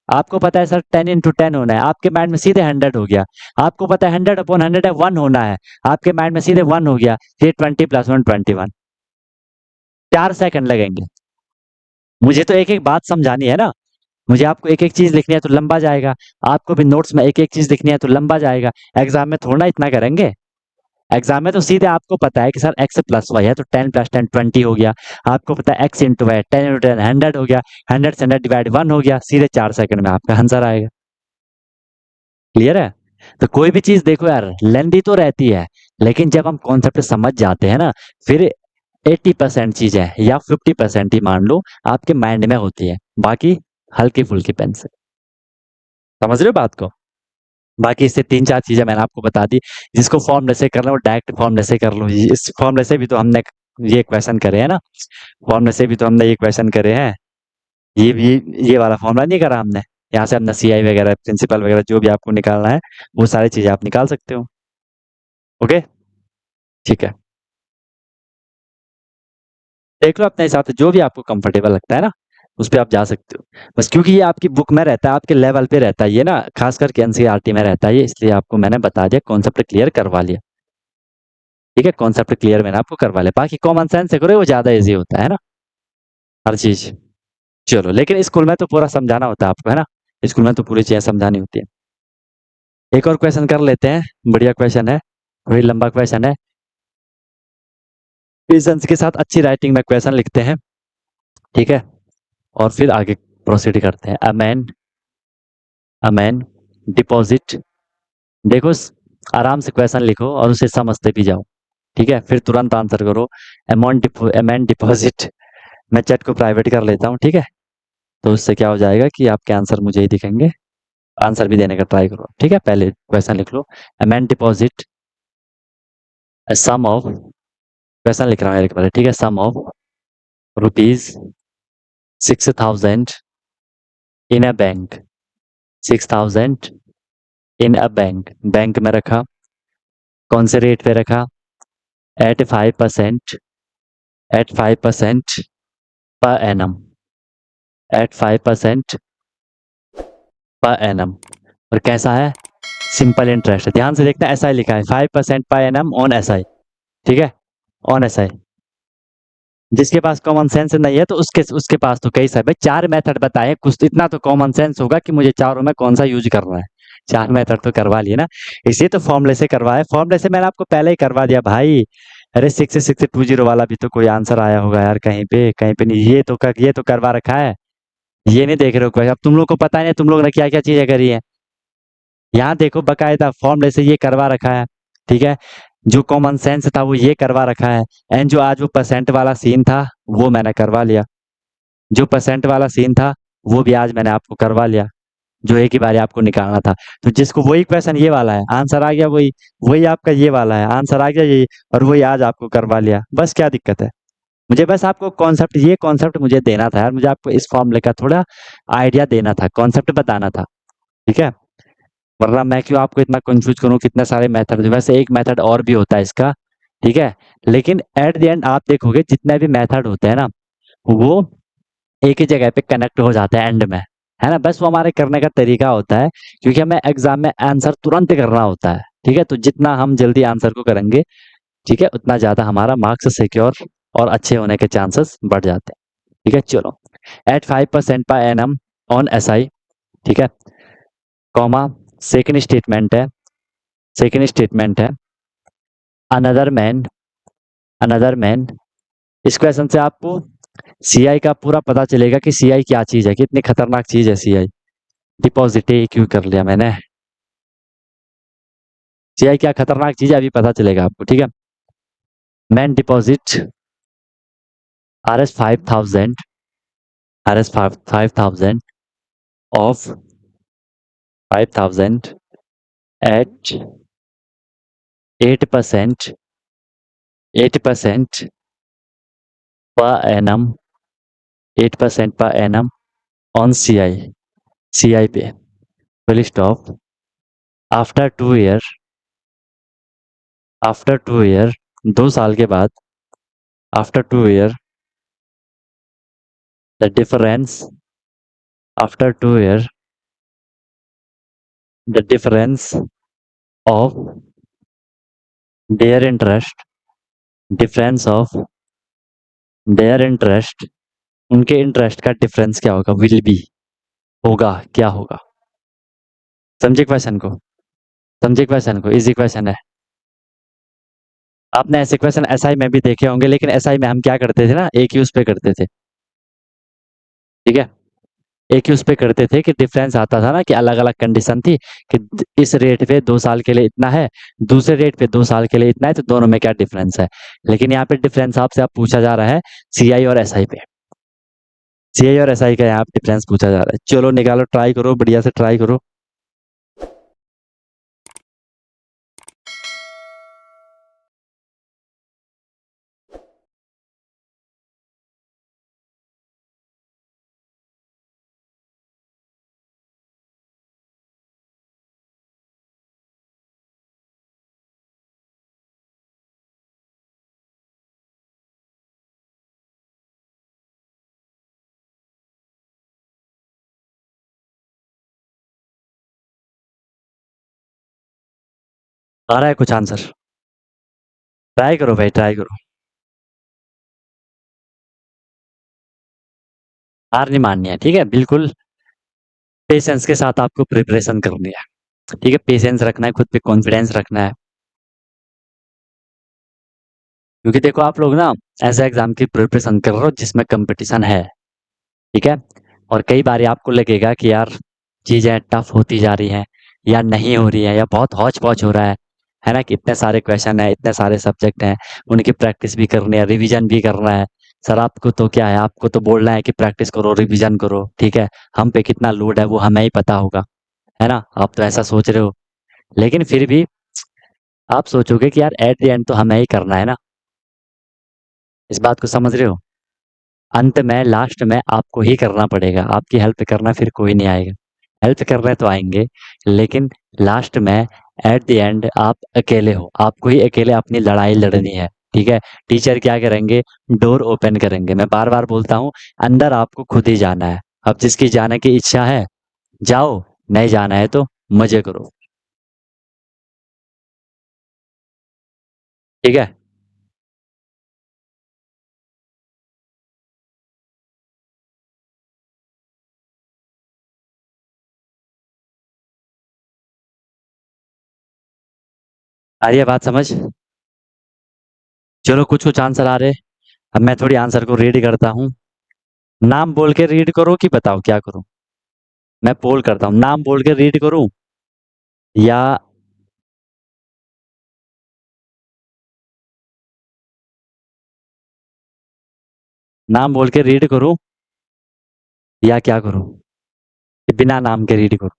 आपको पता है सर 10 × 10 होना है, आपके माइंड में सीधे 100 हो गया। आपको पता है 100/100 है 1 होना है, आपके माइंड में सीधे 1 हो गया, ये 20 + 1 21। 4 सेकंड लगेंगे। मुझे तो एक एक बात समझानी है ना, मुझे आपको एक-एक चीज़ लिखनी है तो लंबा जाएगा, आपको भी नोट्स में एक-एक चीज़ लिखनी है तो लंबा जाएगा। एग्ज़ाम में थोड़ा ना इतना करेंगे। एग्ज़ाम में तो सीधे आपको पता है कि सर x प्लस y है तो 10 प्लस 10 20 हो गया। आपको पता है x इंटू y 10 इंटू 10 100 हो गया। 100 से 100 डिवाइड 1 हो गया। सीधे 4 सेकंड में आपका आंसर आएगा। क्लियर है? तो कोई भी चीज़ देखो यार लेंथी तो रहती है, लेकिन जब हम कॉन्सेप्ट समझ जाते हैं ना, फिर 80% चीज़ें या 50% ही मान लो आपके माइंड में होती है। बाकी हल्की-फुल्की पेन से। समझ रहे हो बात को? बाकी इससे 3-4 चीज़ें मैंने आपको बता दी। जिसको फॉर्मूले से करना है वो डायरेक्ट फॉर्मूले से कर लो। इस फॉर्मूले से भी तो हमने ये क्वेश्चन करे हैं ना, फॉर्मूले से भी तो हमने ये क्वेश्चन करे हैं। ये वाला फॉर्मूला नहीं करा हमने। यहाँ से हमने सीआई वगैरह, प्रिंसिपल वगैरह जो भी आपको निकालना है, वो सारी चीज़ें आप निकाल सकते हो। ओके? ठीक है। देख लो अपने हिसाब से जो भी आपको कंफर्टेबल लगता है ना, उस पे आप जा सकते हो। बस क्योंकि ये आपकी बुक में रहता है, आपके लेवल पे रहता है ये ना, खास करके एनसीईआरटी में रहता है ये, इसलिए आपको मैंने बता दिया, कॉन्सेप्ट क्लियर करवा लिया। ठीक है? कॉन्सेप्ट क्लियर मैंने आपको करवा लिया। बाकी कॉमन सेंस से करो वो ज़्यादा ईज़ी होता है ना, हर चीज़। चलो, लेकिन स्कूल में तो पूरा समझाना होता है आपको, है ना? स्कूल में तो पूरी चीज़ें समझानी होती है। एक और क्वेश्चन कर लेते हैं, बढ़िया क्वेश्चन है, थोड़ी लंबा क्वेश्चन है। पेशेंस के साथ अच्छी राइटिंग में क्वेश्चन लिखते हैं, ठीक है? और फिर आगे प्रोसीड करते हैं। अ मैन डिपॉजिट, देखो आराम से क्वेश्चन लिखो और उसे समझते भी जाओ, ठीक है? फिर तुरंत आंसर करो। अ मैन डिपॉजिट, मैं चैट को प्राइवेट कर लेता हूँ, ठीक है? तो उससे क्या हो जाएगा कि आपके आंसर मुझे ही दिखेंगे। आंसर भी देने का ट्राई करो, ठीक है? पहले क्वेश्चन लिख लो। A man deposit a sum of, question लिख रहा हूँ एक बार, ठीक है? Sum of rupees 6,000 in a bank, 6,000 in a bank, bank में रखा, कौन से रेट पे रखा? Eight 5%, eight 5% per annum, eight 5% per annum. और कैसा है? Simple interest. ध्यान से देखना, एसआई लिखा है 5% पर एनम ऑन एसआई, ठीक है? On SI. जिसके पास कॉमन सेंस नहीं है तो उसके उसके पास तो कई सारे, भाई 4 मेथड बताए, कुछ तो इतना तो कॉमन सेंस होगा कि मुझे चारों में कौन सा यूज करना है। 4 मेथड तो करवा लिए ना, इसी तो फॉर्मूले से करवाया। फॉर्मूले से मैंने आपको पहले ही करवा दिया भाई। अरे 66620 वाला भी तो कोई आंसर आया होगा यार, कहीं पे नहीं। ये तो करवा रखा है। ये नहीं देख रहे हो कोई? अब तुम लोग को पता नहीं तुम लोग ने क्या क्या चीजें करी है। यहाँ देखो बकायदा फॉर्मूले से ये करवा रखा है, ठीक है? जो कॉमन सेंस था वो ये करवा रखा है, एंड जो आज वो परसेंट वाला सीन था वो मैंने करवा लिया। जो परसेंट वाला सीन था वो भी आज मैंने आपको करवा लिया, जो एक ही बार आपको निकालना था। तो जिसको वही क्वेश्चन ये वाला है, आंसर आ गया वही, वही आपका ये वाला है, आंसर आ गया यही, और वही आज आपको करवा लिया। बस क्या दिक्कत है? मुझे बस आपको कॉन्सेप्ट, ये कॉन्सेप्ट मुझे देना था यार, मुझे आपको इस फॉर्मूले का थोड़ा आइडिया देना था, कॉन्सेप्ट बताना था, ठीक है? वरना मैं क्यों आपको इतना कंफ्यूज करूँ, कितने सारे मेथड। वैसे एक मेथड और भी होता है इसका, ठीक है? लेकिन एट द एंड आप देखोगे जितने भी मेथड होते हैं ना, वो एक ही जगह पे कनेक्ट हो जाते हैं एंड में, है ना? बस वो हमारे करने का तरीका होता है, क्योंकि हमें एग्जाम में आंसर तुरंत करना होता है, ठीक है? तो जितना हम जल्दी आंसर को करेंगे, ठीक है, उतना ज्यादा हमारा मार्क्स सिक्योर और अच्छे होने के चांसेस बढ़ जाते हैं, ठीक है? चलो, eight 5% per annum on SI, ठीक है? कॉमा, सेकंड स्टेटमेंट है, सेकंड स्टेटमेंट है, अनदर मैन, अनदर मैन। इस क्वेश्चन से आपको सीआई का पूरा पता चलेगा कि सीआई क्या चीज है, कितनी खतरनाक चीज है सीआई। डिपॉजिट क्यों कर लिया मैंने, सीआई क्या खतरनाक चीज है अभी पता चलेगा आपको, ठीक है? Man deposit RS 5,000, RS 5,000 of 5,000 at 8%, 8% per annum, 8% per annum on CI पे, full stop. After 2 year, after 2 year, 2 साल के बाद, after 2 year, the difference, after 2 year, the difference of their interest, difference of their interest, उनके interest का difference क्या होगा? Will be, होगा, क्या होगा? समझे क्वेश्चन को? समझे क्वेश्चन को? इजी क्वेश्चन है। आपने ऐसे क्वेश्चन एसआई में भी देखे होंगे, लेकिन एसआई में हम क्या करते थे ना, एक ही उस पे करते थे। ठीक है, एक ही उस पे करते थे कि डिफरेंस आता था ना कि अलग अलग कंडीशन थी कि इस रेट पे 2 साल के लिए इतना है, दूसरे रेट पे 2 साल के लिए इतना है, तो दोनों में क्या डिफरेंस है। लेकिन यहाँ पे डिफरेंस आपसे आप पूछा जा रहा है सीआई और एसआई पे। सीआई और एसआई का यहाँ पे डिफरेंस पूछा जा रहा है। चलो निकालो, ट्राई करो, बढ़िया से ट्राई करो। आ रहा है कुछ आंसर? ट्राई करो भाई, ट्राई करो। हार नहीं माननी है, ठीक है, बिल्कुल पेशेंस के साथ आपको प्रिपरेशन करनी है। ठीक है, पेशेंस रखना है, खुद पे कॉन्फिडेंस रखना है। क्योंकि देखो आप लोग ना ऐसा एग्जाम की प्रिपरेशन कर रहे हो जिसमें कंपटीशन है। ठीक है, और कई बार आपको लगेगा कि यार चीज़ें टफ होती जा रही हैं, या नहीं हो रही हैं, या बहुत हौच पौच हो रहा है ना, कि इतने सारे क्वेश्चन है, इतने सारे सब्जेक्ट हैं, उनकी प्रैक्टिस भी करनी है, रिवीजन भी करना है। सर आपको तो क्या है, आपको तो बोलना है कि प्रैक्टिस करो, रिवीजन करो। ठीक है, हम पे कितना लोड है वो हमें ही पता होगा, है ना, आप तो ऐसा सोच रहे हो। लेकिन फिर भी आप सोचोगे कि यार एट द एंड तो हमें ही करना है ना। इस बात को समझ रहे हो? अंत में लास्ट में आपको ही करना पड़ेगा, आपकी हेल्प करना फिर कोई नहीं आएगा। हेल्प करने तो आएंगे, लेकिन लास्ट में एट द एंड आप अकेले हो, आपको ही अकेले अपनी लड़ाई लड़नी है। ठीक है, टीचर क्या करेंगे, डोर ओपन करेंगे। मैं बार बार बोलता हूँ, अंदर आपको खुद ही जाना है। अब जिसकी जाने की इच्छा है जाओ, नहीं जाना है तो मजे करो। ठीक है, आ रही है बात समझ? चलो कुछ कुछ आंसर आ रहे। अब मैं थोड़ी आंसर को रीड करता हूँ। नाम बोल के रीड करो कि बताओ क्या करूं? मैं पोल करता हूँ, नाम बोल के रीड करूं या नाम बोल के रीड करूं या क्या करूं, कि बिना नाम के रीड करूं?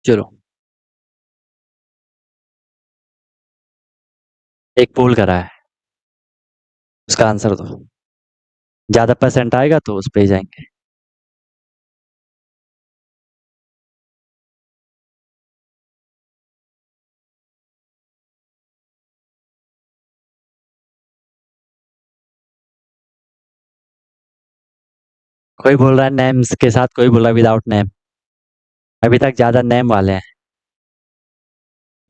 चलो, एक पोल करा है, उसका आंसर दो। ज्यादा परसेंट आएगा तो उस पे ही जाएंगे। कोई बोल रहा है नेम्स के साथ, कोई बोल रहा है विदाउट नेम। अभी तक ज्यादा नेम वाले हैं।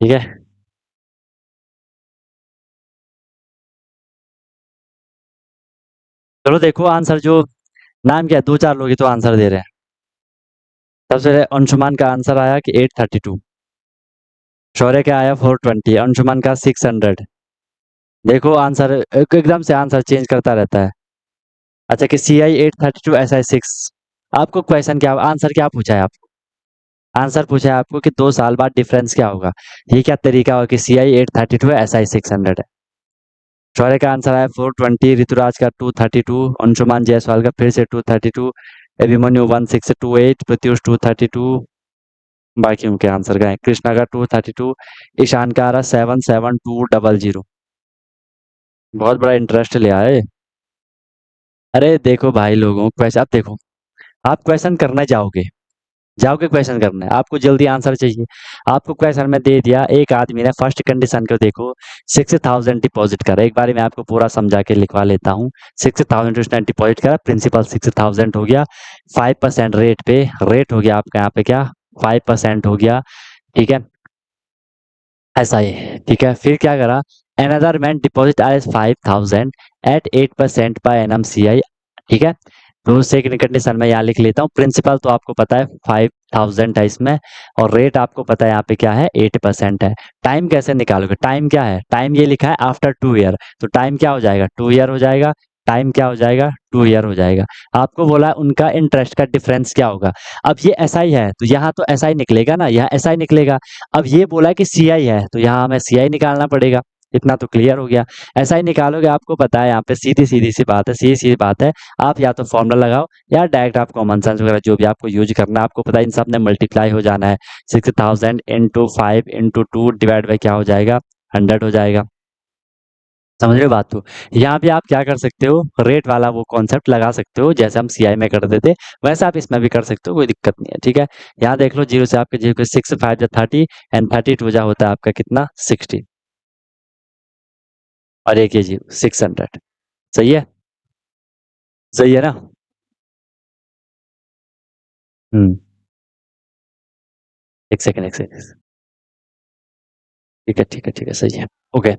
ठीक है, चलो देखो आंसर जो नाम क्या है, दो चार लोग ही तो आंसर दे रहे हैं। सबसे पहले अंशुमान का आंसर आया कि 832। शौर्य का आया 420, अंशुमान का 600। देखो आंसर एकदम से आंसर चेंज करता रहता है। अच्छा, कि सी आई 832, एस आई 6। आपको क्वेश्चन क्या, आंसर क्या पूछा है आपको? आंसर पूछा है आपको कि 2 साल बाद डिफरेंस क्या होगा। ये क्या तरीका होगा कि सी आई 832 है, एस आई 600 है। शौर्य का आंसर आया 420, ऋतुराज का 232, अंशुमान जायसवाल का फिर से 232, अभिमन्यु 1628, प्रत्युष 232। बाकियों के आंसर गए, कृष्णा का 232, ईशान का आ रहा 77200। बहुत बड़ा इंटरेस्ट लिया है। अरे देखो भाई लोगों, क्वेश्चन आप देखो, आप क्वेश्चन करने जाओगे, जाओगे क्वेश्चन करने, आपको जल्दी आंसर चाहिए। आपको क्वेश्चन में दे दिया, एक आदमी ने फर्स्ट कंडीशन को देखो, 6000 डिपॉजिट करा। एक बार मैं आपको पूरा समझा के लिखवा लेता हूँ। 6000 उसने डिपॉजिट करा, प्रिंसिपल 6000 हो गया, 5% रेट पे, रेट हो गया आपका यहाँ पे क्या, 5% हो गया, ठीक है, ऐसा ही, ठीक है। फिर क्या करा, another man deposit as 5000 at 8% per annum सी आई, ठीक है। तो सेकंड कंडीशन में यहाँ लिख लेता हूँ, प्रिंसिपल तो आपको पता है 5000 है इसमें, और रेट आपको पता है यहाँ पे क्या है, 8% है। टाइम कैसे निकालोगे, टाइम क्या है, टाइम ये लिखा है आफ्टर 2 ईयर, तो टाइम क्या हो जाएगा, 2 ईयर हो जाएगा। टाइम क्या हो जाएगा, 2 ईयर हो जाएगा। आपको बोला उनका इंटरेस्ट का डिफरेंस क्या होगा। अब ये ऐसा ही है तो यहाँ तो ऐसा ही निकलेगा ना, यहाँ ऐसा ही निकलेगा। अब ये बोला कि सी आई है तो यहाँ हमें सी आई निकालना पड़ेगा। इतना तो क्लियर हो गया। ऐसा ही निकालोगे, आपको पता है यहाँ पे सीधी सीधी सी बात है, सीधी सीधी बात है। आप या तो फॉर्मूला लगाओ या डायरेक्ट आप कॉमन सेंस वगैरह जो भी आपको यूज करना है, आपको पता है इन सब ने मल्टीप्लाई हो जाना है। 6000 इंटू 5 इंटू 2 डिवाइड बाई क्या हो जाएगा, 100 हो जाएगा। समझ रहे हो बात को। यहाँ पे आप क्या कर सकते हो, रेट वाला वो कॉन्सेप्ट लगा सकते हो, जैसे हम सीआई में करते थे वैसे आप इसमें भी कर सकते हो, कोई दिक्कत नहीं है, ठीक है। यहाँ देख लो, जीरो से आपके जीरो के 6 5 30 एंड 32 जा होता है आपका कितना, 60, और एक ये जीरो 600। सही है, सही है ना। हम्म, एक सेकंड, एक सेकंड, ठीक है, ठीक है, ठीक है, सही है। ओके,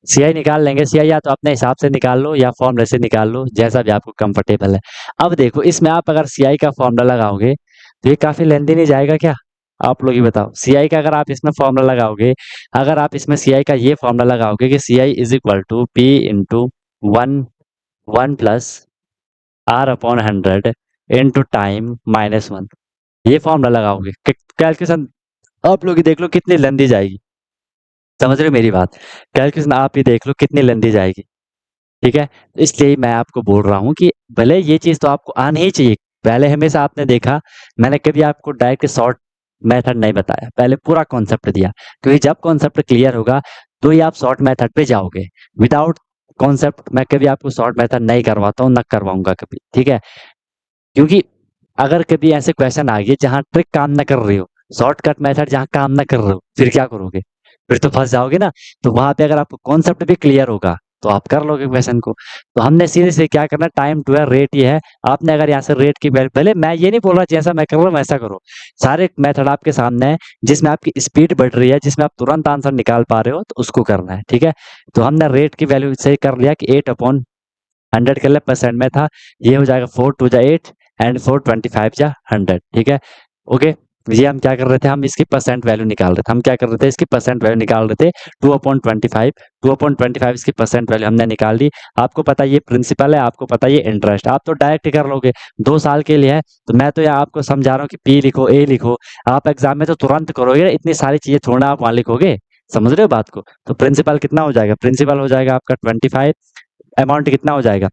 सीआई निकाल लेंगे, सीआई या तो अपने हिसाब से निकाल लो या फॉर्मूले से निकाल लो, जैसा भी आपको कंफर्टेबल है। अब देखो, इसमें आप अगर सीआई का फॉर्मूला लगाओगे तो ये काफी लेंदी नहीं जाएगा क्या, आप लोग ही बताओ। सीआई का अगर आप इसमें फॉर्मूला लगाओगे, अगर आप इसमें सीआई का ये फॉर्मूला लगाओगे कि CI is equal to P into one, one plus R upon 100 into time -1, ये फॉर्मूला लगाओगे, कैलकुलेशन आप लोग ही देख लो कितनी लेंदी जाएगी। समझ रहे हो मेरी बात, कैलकुलेशन आप ही देख लो कितनी लेंदी जाएगी, ठीक है। इसलिए मैं आपको बोल रहा हूँ कि भले ये चीज़ तो आपको आनी ही चाहिए। पहले हमेशा आपने देखा, मैंने कभी आपको डायरेक्ट शॉर्ट मेथड नहीं बताया, पहले पूरा कॉन्सेप्ट दिया, क्योंकि जब कॉन्सेप्ट क्लियर होगा तो ही आप शॉर्ट मेथड पे जाओगे। विदाउट कॉन्सेप्ट मैं कभी आपको शॉर्ट मेथड नहीं करवाता हूँ, ना करवाऊंगा कभी, ठीक है। क्योंकि अगर कभी ऐसे क्वेश्चन आ गए जहाँ ट्रिक काम ना कर रही हो, शॉर्टकट मेथड जहाँ काम ना कर रहे हो, फिर क्या करोगे, फिर तो फंस जाओगे ना। तो वहां पे अगर आपको कॉन्सेप्ट भी क्लियर होगा तो आप कर लोगे क्वेश्चन को। तो हमने सीधे से क्या करना, टाइम टू है, रेट ये है। आपने अगर यहाँ से रेट की वैल्यू, पहले मैं ये नहीं बोल रहा जैसा मैं कर रहा हूँ वैसा करो, सारे मेथड आपके सामने है, जिसमें आपकी स्पीड बढ़ रही है, जिसमें आप तुरंत आंसर निकाल पा रहे हो, तो उसको करना है, ठीक है। तो हमने रेट की वैल्यू से कर लिया कि 8/100 कर ले, परसेंट में था, ये हो जाएगा 4 2 8 एंड 4 25 जा 100, ठीक है। ओके, ये हम क्या कर रहे थे, हम इसकी परसेंट वैल्यू निकाल रहे थे, हम क्या कर रहे थे, इसकी परसेंट वैल्यू निकाल रहे थे। 2/25, 2/25 इसकी परसेंट वैल्यू हमने निकाल ली। आपको पता ये प्रिंसिपल है, आपको पता ये इंटरेस्ट, आप तो डायरेक्ट कर लोगे, 2 साल के लिए है। तो मैं तो यहाँ आपको समझा रहा हूँ कि पी लिखो, ए लिखो, आप एग्जाम में तो तुरंत करोगे, इतनी सारी चीजें छोड़ना आप वहां लिखोगे। समझ रहे हो बात को। तो प्रिंसिपल कितना हो जाएगा, प्रिंसिपल हो जाएगा आपका 25, अमाउंट कितना हो जाएगा।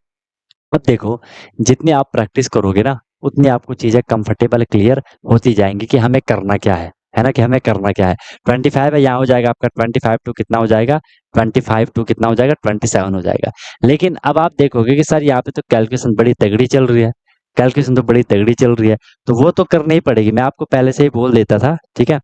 अब देखो, जितनी आप प्रैक्टिस करोगे ना, उतनी आपको चीजें कंफर्टेबल क्लियर होती जाएंगी कि हमें करना क्या है ना, कि हमें करना क्या है। 25 है, यहाँ हो जाएगा आपका 25 टू कितना हो जाएगा, 25 टू कितना हो जाएगा, 27 हो जाएगा। लेकिन अब आप देखोगे कि सर यहाँ पे तो कैलकुलेशन बड़ी तगड़ी चल रही है, कैलकुलेशन तो बड़ी तगड़ी चल रही है, तो वो तो करनी ही पड़ेगी। मैं आपको पहले से ही बोल देता था, ठीक है,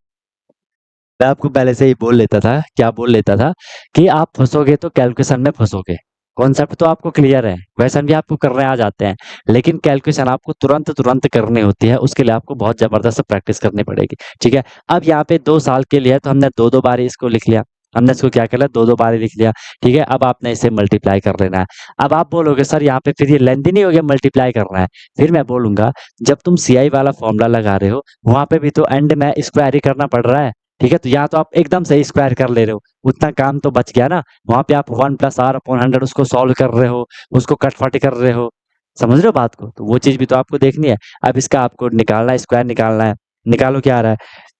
मैं आपको पहले से ही बोल लेता था, क्या बोल लेता था, कि आप फंसोगे तो कैलकुलेशन में फंसोगे। कॉन्सेप्ट तो आपको क्लियर है, क्वेश्चन भी आपको करने आ जाते हैं, लेकिन कैलकुलेशन आपको तुरंत तुरंत करनी होती है, उसके लिए आपको बहुत जबरदस्त प्रैक्टिस करनी पड़ेगी, ठीक है। अब यहाँ पे 2 साल के लिए है, तो हमने दो दो बार इसको लिख लिया, हमने इसको क्या कर लिया, दो दो बार लिख लिया, ठीक है। अब आपने इसे मल्टीप्लाई कर लेना है। अब आप बोलोगे सर यहाँ पे फिर ये लेंथी नहीं हो गया, मल्टीप्लाई करना है। फिर मैं बोलूंगा, जब तुम सीआई वाला फॉर्मूला लगा रहे हो, वहां पे भी तो एंड में स्क्वायर ही करना पड़ रहा है, ठीक है। तो यहाँ तो आप एकदम से स्क्वायर कर ले रहे हो, उतना काम तो बच गया ना। वहां पे आप 1 + R/100 उसको सॉल्व कर रहे हो, उसको कटफट कर रहे हो। समझ रहे हो बात को, तो वो चीज भी तो आपको देखनी है। अब इसका आपको निकालना है, स्क्वायर निकालना है। निकालो, क्या आ रहा है,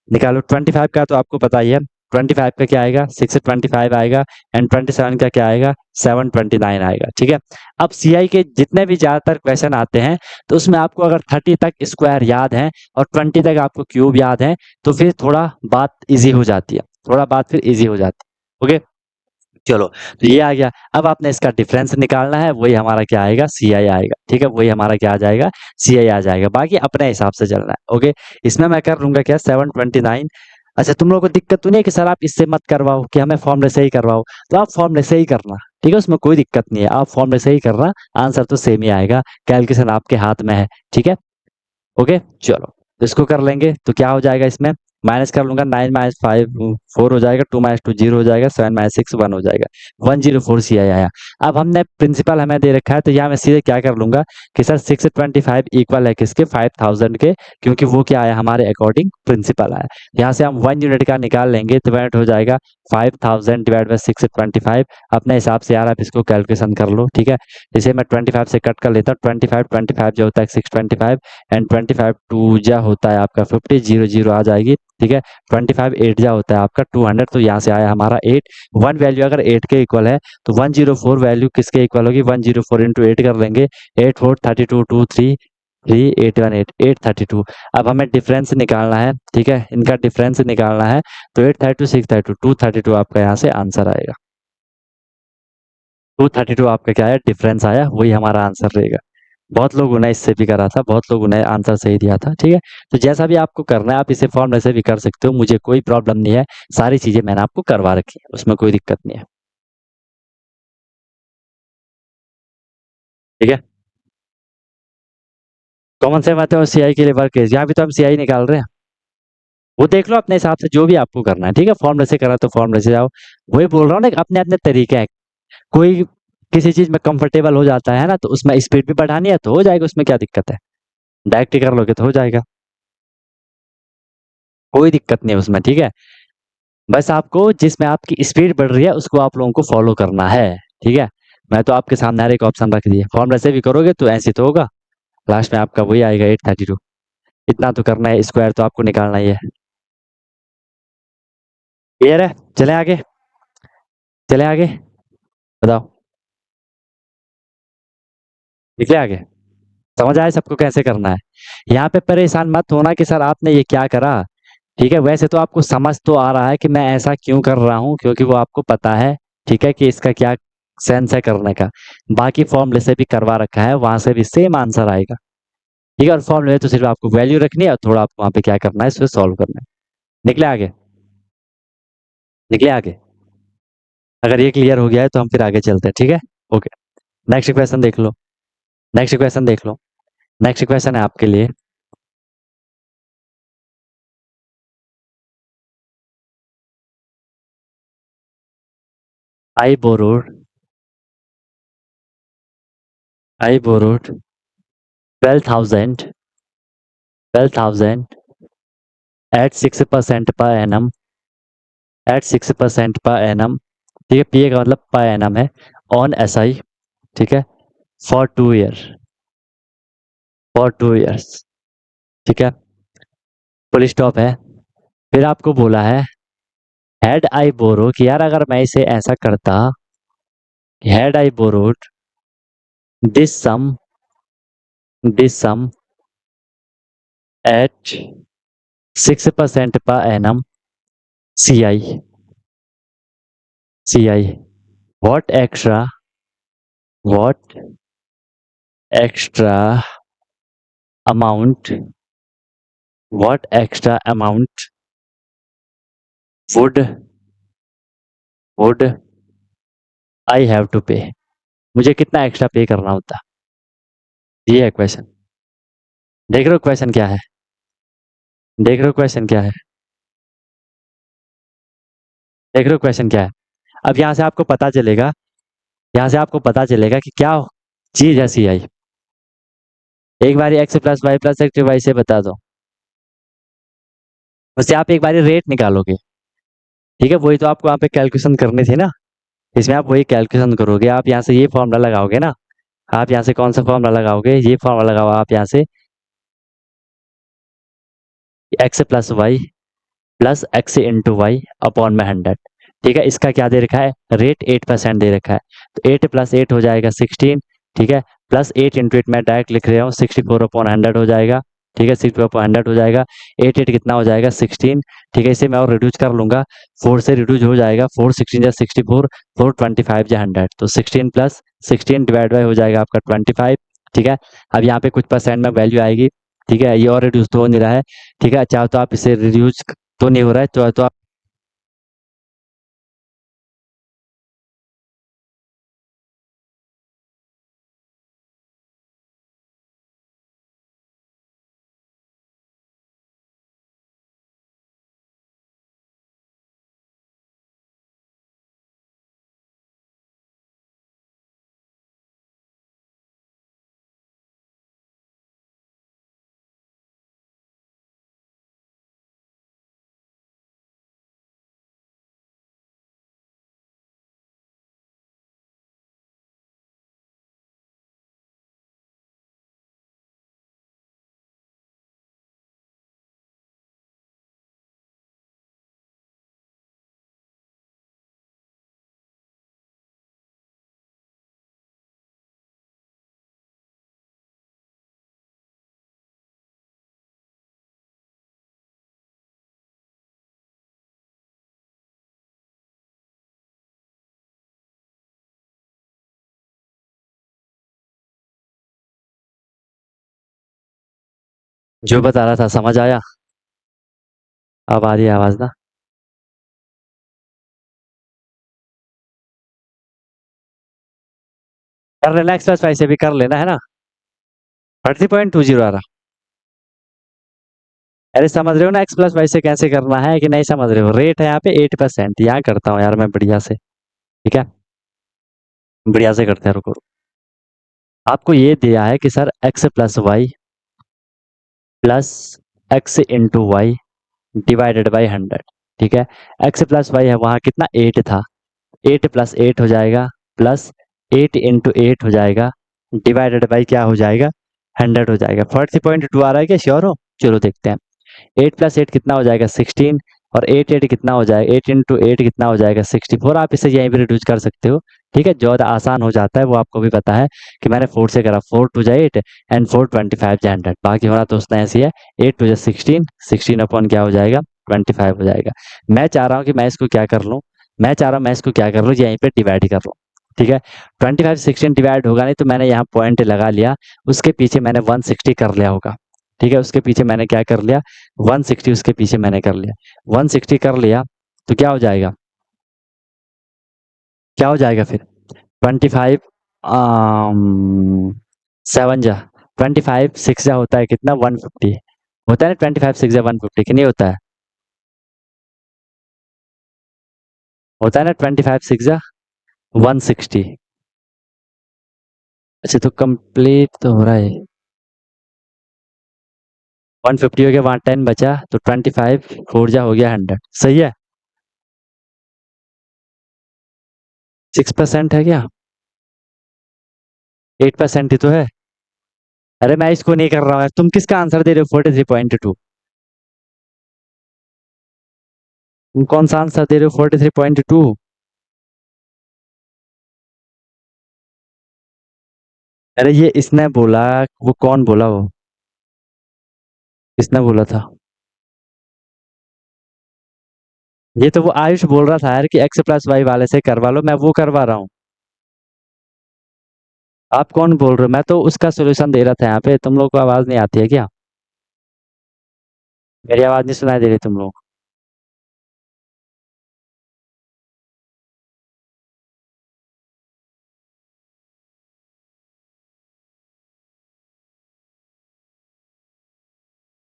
निकालो। 25 का तो आपको पता ही है, 25 का क्या आएगा, 625 आएगा, एंड 27 का क्या आएगा, 729 आएगा, ठीक है। अब सीआई के जितने भी ज्यादातर क्वेश्चन आते हैं, तो उसमें आपको अगर 30 तक स्क्वायर याद है और 20 तक आपको क्यूब याद है, तो फिर थोड़ा बात इजी हो जाती है, थोड़ा बात फिर इजी हो जाती है, ओके। चलो, तो ये आ गया। अब आपने इसका डिफरेंस निकालना है, वही हमारा क्या आएगा, CI आएगा। ठीक है, वही हमारा क्या आ जाएगा, CI आ जाएगा। बाकी अपने हिसाब से चलना है। ओके, इसमें मैं कर लूंगा क्या, 729। अच्छा, तुम लोगों को दिक्कत तो नहीं है कि सर आप इससे मत करवाओ, कि हमें फॉर्मूले से ही करवाओ? तो आप फॉर्मूले से ही करना, ठीक है, उसमें कोई दिक्कत नहीं है, आप फॉर्मूले से ही करना, आंसर तो सेम ही आएगा, कैलकुलेशन आपके हाथ में है। ठीक है, ओके, चलो, तो इसको कर लेंगे तो क्या हो जाएगा, इसमें माइनस कर लूंगा, 9 - 5 4 हो जाएगा, 2 - 2 0 हो जाएगा, 7 - 6 1 हो जाएगा, 104 CI आया। अब हमने प्रिंसिपल हमें दे रखा है, तो यहाँ मैं सीधे क्या कर लूंगा कि सर 625 इक्वल है किसके, 5000 के, क्योंकि वो क्या आया हमारे अकॉर्डिंग प्रिंसिपल आया। यहाँ से हम 1 यूनिट का निकाल लेंगे तो वह हो जाएगा 5000 डिवाइड बाई 625। अपने हिसाब से यार आप इसको कैलकुलेशन कर लो। ठीक है, इसे मैं 25 से कट कर लेता हूँ, 25 जो होता है 625, एंड 25 टू जा होता है आपका 50, 0 0 आ जाएगी। ठीक है, 25 8 जा होता है आपका 200, तो यहाँ से आया हमारा 8। वन वैल्यू अगर 8 के इक्वल है तो 104 वैल्यू किसके इक्वल होगी, 104 इंटू 8 कर लेंगे, 8 4 32 2 3 3 8 1 8 832। अब हमें डिफरेंस निकालना है। ठीक है, इनका डिफरेंस निकालना है, तो 832 632 232 आपका यहाँ से आंसर आएगा। 232 आपका क्या है, डिफरेंस आया, वही हमारा आंसर रहेगा। बहुत लोगों ने इससे भी करा था, बहुत लोगों ने आंसर सही दिया था। ठीक है, तो जैसा भी आपको करना है आप इसे फॉर्मूले से भी कर सकते हो, मुझे कोई प्रॉब्लम नहीं है, सारी चीजें मैंने आपको करवा रखी है, उसमें कोई दिक्कत नहीं है। ठीक है, कॉमन से बात है और CI के लिए वर्क केस, यहाँ भी तो हम CI निकाल रहे हैं, वो देख लो अपने हिसाब से जो भी आपको करना है। ठीक है, फॉर्मूले से करा तो फॉर्मूले से जाओ, वही बोल रहा हूँ ना, अपने अपने तरीके हैं। कोई किसी चीज में कंफर्टेबल हो जाता है ना, तो उसमें स्पीड भी बढ़ानी है तो हो जाएगा, उसमें क्या दिक्कत है, डायरेक्ट ही कर लोगे तो हो जाएगा, कोई दिक्कत नहीं है उसमें। ठीक है, बस आपको जिसमें आपकी स्पीड बढ़ रही है उसको आप लोगों को फॉलो करना है। ठीक है, मैं तो आपके सामने हर एक ऑप्शन रख दिया, फॉर्मूला से भी करोगे तो ऐसे तो होगा, लास्ट में आपका वही आएगा 832। इतना तो करना है, स्क्वायर तो आपको निकालना ही है। क्लियर है, चले आगे, चले आगे, बताओ, निकले आगे, समझ आए सबको कैसे करना है? यहाँ पे परेशान मत होना कि सर आपने ये क्या करा। ठीक है, वैसे तो आपको समझ तो आ रहा है कि मैं ऐसा क्यों कर रहा हूँ, क्योंकि वो आपको पता है। ठीक है, कि इसका क्या सेंस है करने का, बाकी फॉर्मूले से भी करवा रखा है, वहां से भी सेम आंसर आएगा। ठीक है, और फॉर्मूले तो सिर्फ आपको वैल्यू रखनी है और थोड़ा आपको वहां पे क्या करना है, इसको सॉल्व करना है। निकले आगे, निकले आगे, अगर ये क्लियर हो गया है तो हम फिर आगे चलते हैं। ठीक है, ओके, नेक्स्ट क्वेश्चन देख लो, नेक्स्ट क्वेश्चन देख लो, नेक्स्ट क्वेश्चन है आपके लिए, I borrowed, I borrowed 12,000, 12,000 at 6% per annum, eight 6% per annum. ठीक है, पीए का मतलब पर एनम है, ऑन SI। ठीक है, फॉर 2 ईयर, फॉर 2 ईयर्स। ठीक है, फुल स्टॉप है। फिर आपको बोला है, हैड आई बोरो, कि यार अगर मैं इसे ऐसा करता, had I borrowed this sum, this sum at 6% per annum, CI, CI, what extra, what extra amount, what extra amount would, would I have to pay, मुझे कितना एक्स्ट्रा पे करना होता। ये है क्वेश्चन, देख रहे हो क्वेश्चन क्या है, देख रहे हो क्वेश्चन क्या है, देख रहे हो क्वेश्चन क्या है। अब यहाँ से आपको पता चलेगा, यहाँ से आपको पता चलेगा कि क्या चीज है CI। एक बार x plus Y plus X Y से बता दो, उससे आप एक बार रेट निकालोगे। ठीक है, वही तो आपको वहाँ पे कैलकुलेशन करनी थी ना, इसमें आप वही कैलकुलेशन करोगे। आप यहाँ से ये फॉर्मूला लगाओगे ना, आप यहाँ से कौन सा फॉर्मूला लगाओगे, ये फॉर्मूला लगाओ आप यहाँ से, x + y + x अपॉन में 100। ठीक है, इसका क्या दे रखा है, रेट 8% दे रखा है, तो 8 + 8 हो जाएगा 16। ठीक है, +8 × 8 मैं डायरेक्ट लिख रहा हूँ, 64/100 हो जाएगा। ठीक है, 6/100 हो जाएगा। 8 कितना हो जाएगा 16। ठीक है, इसे मैं और रिड्यूस कर लूंगा, 4 से रिड्यूस हो जाएगा, 4 16 या 64, 4 25 या 100, तो 16 + 16 डिवाइड बाई हो जाएगा आपका 25। ठीक है, अब यहाँ पे कुछ परसेंट में वैल्यू आएगी। ठीक है, ये और रिड्यूस तो हो नहीं रहा है। ठीक है, चाहो तो आप इसे रिड्यूस तो नहीं हो रहा है, तो आप जो बता रहा था समझ आया? अब आ रही है आवाज ना? कर लेना, एक्स प्लस वाई से भी कर लेना है ना। 30.20 आ रहा। अरे समझ रहे हो ना, एक्स प्लस वाई से कैसे करना है कि नहीं समझ रहे हो? रेट है यहाँ पे 8%, यहाँ करता हूँ यार मैं बढ़िया से। ठीक है, बढ़िया से करते हैं, रुको। आपको ये दिया है कि sir x + y + x × y divided by 100। ठीक है, x + y है, वहाँ कितना 8 था, 8 + 8 हो जाएगा, प्लस 8 × 8 हो जाएगा, डिवाइडेड बाई क्या हो जाएगा 100 हो जाएगा। 40.2 आ रहा है क्या, श्योर हो? चलो देखते हैं। 8 + 8 कितना हो जाएगा 16, और 8 कितना हो जाएगा, 8 × 8 कितना हो जाएगा 64। आप इसे यहीं पे रिड्यूस कर सकते हो। ठीक है, जो आसान हो जाता है वो आपको भी पता है कि मैंने 4 से करा, 4 × 2 = 8 एंड 4 × 25 = 100। बाकी होना तो उसने ऐसी है, 8 × 2 = 16, 16 अपॉन क्या हो जाएगा 25 हो जाएगा। मैं चाह रहा हूँ कि मैं इसको क्या कर लूँ, यहीं पे डिवाइड कर लूँ। ठीक है, 25 16 डिवाइड होगा नहीं, तो मैंने यहाँ पॉइंट लगा लिया, उसके पीछे मैंने 160 कर लिया होगा। ठीक है, उसके पीछे मैंने क्या कर लिया, 160 उसके पीछे मैंने कर लिया। 160 कर लिया तो क्या हो जाएगा, फिर 25 7 जा 25 6 जा होता है कितना 150, होता है ना 25 6 जा 150 कि नहीं होता है? होता है ना 25 6 जा 160। अच्छा, तो कंप्लीट तो हो रहा है। 150 हो गया, वहाँ 10 बचा, तो 25 4 जा हो गया 100, सही है। 6% है क्या? 8% ही तो है। अरे मैं इसको नहीं कर रहा हूँ, तुम किसका आंसर दे रहे हो 43.2? तुम कौन सा आंसर दे रहे हो 43.2? अरे ये इसने बोला, वो कौन बोला, वो किसने बोला था? ये तो वो आयुष बोल रहा था यार कि x + y वाले से करवा लो, मैं वो करवा रहा हूँ। आप कौन बोल रहे हो? मैं तो उसका सोल्यूशन दे रहा था यहाँ पे, तुम लोग को आवाज नहीं आती है क्या? मेरी आवाज नहीं सुनाई दे रही तुम लोग?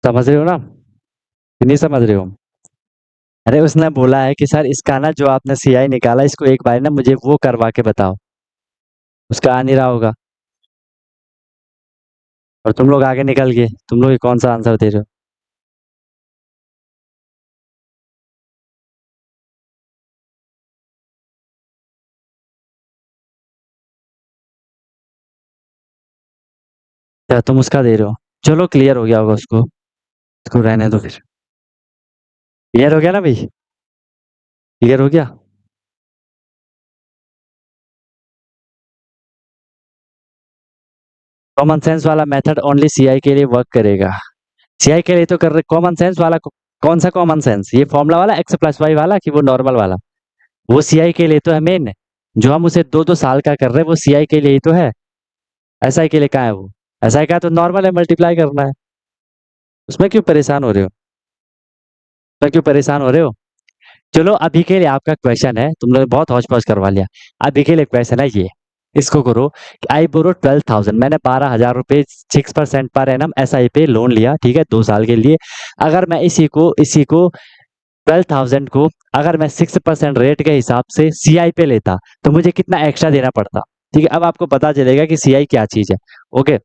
समझ रहे हो ना कि नहीं समझ रहे हो? अरे उसने बोला है कि सर इसका ना जो आपने सीआई निकाला, इसको एक बार ना मुझे वो करवा के बताओ। उसका आ नहीं रहा होगा, और तुम लोग आगे निकल गए, तुम लोग ये कौन सा आंसर दे रहे हो? क्या तुम उसका दे रहे हो? चलो क्लियर हो गया होगा उसको, इसको रहने दो फिर। क्लियर हो गया ना भाई? क्लियर हो गया। कॉमन सेंस वाला मेथड ओनली सीआई के लिए वर्क करेगा। सीआई के लिए तो कर रहे कॉमन सेंस वाला कौन सा कॉमन सेंस, ये फॉर्मूला वाला एक्स प्लस वाई वाला कि वो नॉर्मल वाला? वो सीआई के लिए तो है मेन। जो हम उसे 2-2 साल का कर रहे हैं वो सीआई के लिए ही तो है। एसआई के लिए कहाँ है वो? एसआई का तो नॉर्मल है, मल्टीप्लाई करना है। उसमें क्यों परेशान हो रहे हो? उसमें क्यों परेशान हो रहे हो? चलो अभी के लिए आपका क्वेश्चन है, तुम लोग बहुत हौच पौच करवा लिया। अभी के लिए क्वेश्चन है ये, इसको करो कि आई बोरो 12,000, मैंने 12,000 रुपए 6% पर एनम एसआई पे लोन लिया, ठीक है, 2 साल के लिए। अगर मैं इसी को 12,000 को अगर मैं 6% रेट के हिसाब से सीआई पे लेता तो मुझे कितना एक्स्ट्रा देना पड़ता? ठीक है, अब आपको पता चलेगा कि सीआई क्या चीज है। ओके,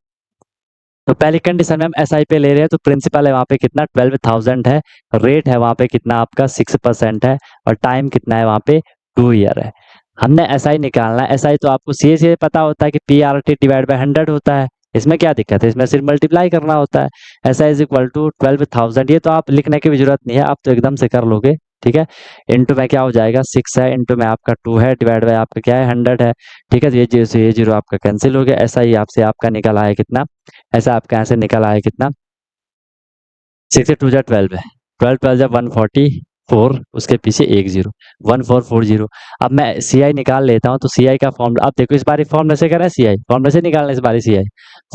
तो पहली कंडीशन में हम एसआई पे ले रहे हैं तो प्रिंसिपल है वहां पे कितना 12,000 है, रेट है वहां पे कितना आपका 6% है, और टाइम कितना है वहां पे 2 ईयर है। हमने एसआई निकालना है, एसआई तो आपको सीए से पता होता है कि P R T divide by 100 होता है। इसमें क्या दिक्कत है, इसमें सिर्फ मल्टीप्लाई करना होता है। एसआई इज इक्वल टू 12,000, ये तो आप लिखने की भी जरूरत नहीं है, आप तो एकदम से कर लोगे। ठीक है, इंटू में क्या हो जाएगा 6 है, इंटू में आपका 2 है, डिवाइड बाई आपका क्या है 100 है। ठीक है, तो ये जीरो से ये जीरो आपका कैंसिल हो गया, ऐसा ही आपसे आपका निकल आया कितना, ऐसा आपका यहाँ से निकल आया कितना, 6 से 2 जा 12 है, 12 जा 144, उसके पीछे एक जीरो, 1440। अब मैं सी आई निकाल लेता हूँ, तो सी आई का फॉर्मूला अब देखो, इस बार फॉर्मूला से करें, सी आई फॉर्मूला से निकालना, इस बार सी आई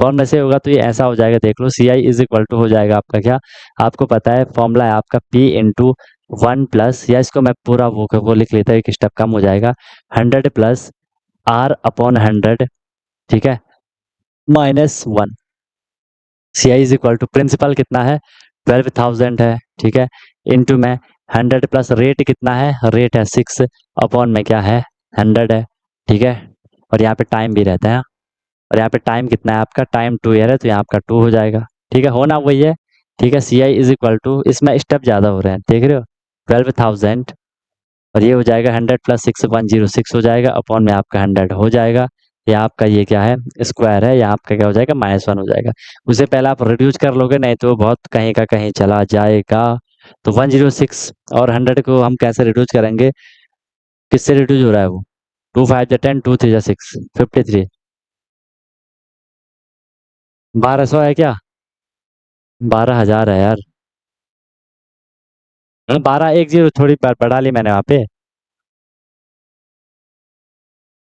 फॉर्मूला से होगा तो ये ऐसा हो जाएगा, देख लो सी आई इज इक्वल टू हो जाएगा आपका क्या, आपको पता है फॉर्मूला है आपका पी इंटू 1 प्लस, या इसको मैं पूरा वो लिख लेता हूँ, एक स्टेप कम हो जाएगा, 100 प्लस आर अपॉन 100, ठीक है, -1। सी I is equal to principal कितना है 12,000 है, ठीक है, इंटू में 100 प्लस रेट कितना है, रेट है 6, अपॉन में क्या है 100 है, ठीक है, और यहाँ पे टाइम भी रहता है, और यहाँ पे टाइम कितना है आपका, टाइम 2 ईयर है, तो यहाँ आपका 2 हो जाएगा। ठीक है, होना वही है। ठीक है, C I is equal to, इसमें स्टेप ज़्यादा हो रहे हैं, देख रहे हो, 12,000, और ये हो जाएगा 100 प्लस 6 106 हो जाएगा, अपॉन में आपका 100 हो जाएगा, या आपका ये क्या है स्क्वायर है, या आपका क्या हो जाएगा -1 हो जाएगा। उससे पहले आप रिड्यूस कर लोगे, नहीं तो बहुत कहीं का कहीं चला जाएगा। तो 106 और 100 को हम कैसे रिड्यूस करेंगे, किससे रिड्यूस हो रहा है वो, 2 5 जा 10, 2 3 जा 6, 53, 1200 है क्या, 12,000 है यार। 12 एक जीरो थोड़ी बढ़ा ली मैंने वहाँ पे,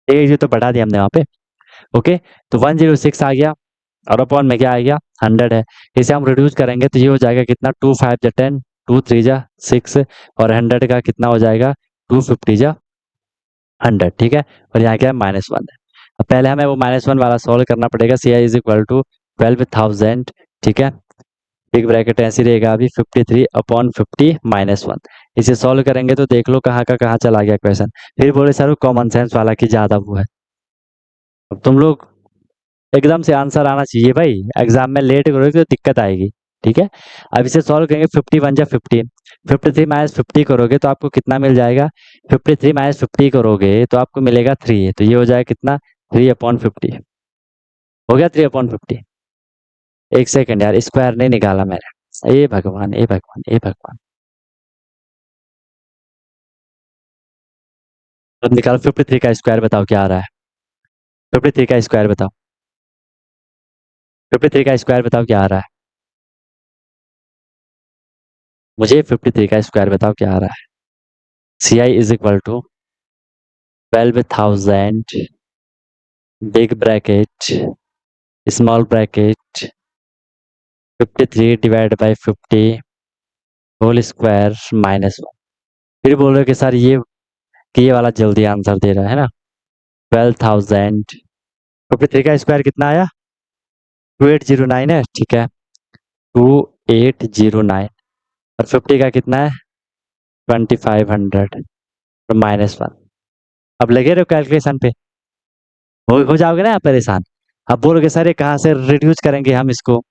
एक जीरो तो बढ़ा दिया हमने वहाँ पे। ओके, तो 106 आ गया, और अपॉन में क्या आ गया 100 है। इसे हम रिड्यूस करेंगे तो ये हो जाएगा कितना, 2 5 जा 10, 2 3 जा 6, और 100 का कितना हो जाएगा 250 जा 100, ठीक है, और यहाँ क्या है -1 है। अब पहले हमें वो -1 वाला सॉल्व करना पड़ेगा, सी आई इज इक्वल टू 12,000, ठीक है, बिग ब्रैकेट ऐसे रहेगा अभी 53 अपॉन 50 -1। इसे सॉल्व करेंगे तो देख लो कहाँ का कहाँ चला गया क्वेश्चन। फिर बोले सर कॉमन सेंस वाला की ज्यादा वो है। अब तुम लोग एकदम से आंसर आना चाहिए भाई, एग्जाम में लेट करोगे तो दिक्कत आएगी। ठीक है, अब इसे सॉल्व करेंगे, 51 जा 50, 53 माइनस 50 करोगे तो आपको कितना मिल जाएगा, 53 माइनस 50 करोगे तो आपको मिलेगा 3, तो ये हो जाएगा कितना 3/50, हो गया 3/50। एक सेकंड यार, स्क्वायर नहीं निकाला मैंने, ए भगवान ए भगवान ए भगवान। तो निकालो 53 का स्क्वायर, बताओ क्या आ रहा है, 53 का स्क्वायर बताओ, 53 का स्क्वायर बताओ क्या आ रहा है, मुझे 53 का स्क्वायर बताओ क्या आ रहा है। C I is equal to 12,000 big bracket small bracket 53 divide by 50 whole square -1। फिर बोल रहे कि सर ये कि ये वाला जल्दी आंसर दे रहा है ना, 12,000 53 का स्क्वायर कितना आया 2809 है, ठीक है, 2809, और 50 का कितना है 2500 और -1। अब लगे रहो कैलकुलेशन पे, हो जाओगे ना आप परेशान। अब बोलोगे सर ये कहाँ से रिड्यूस करेंगे हम इसको,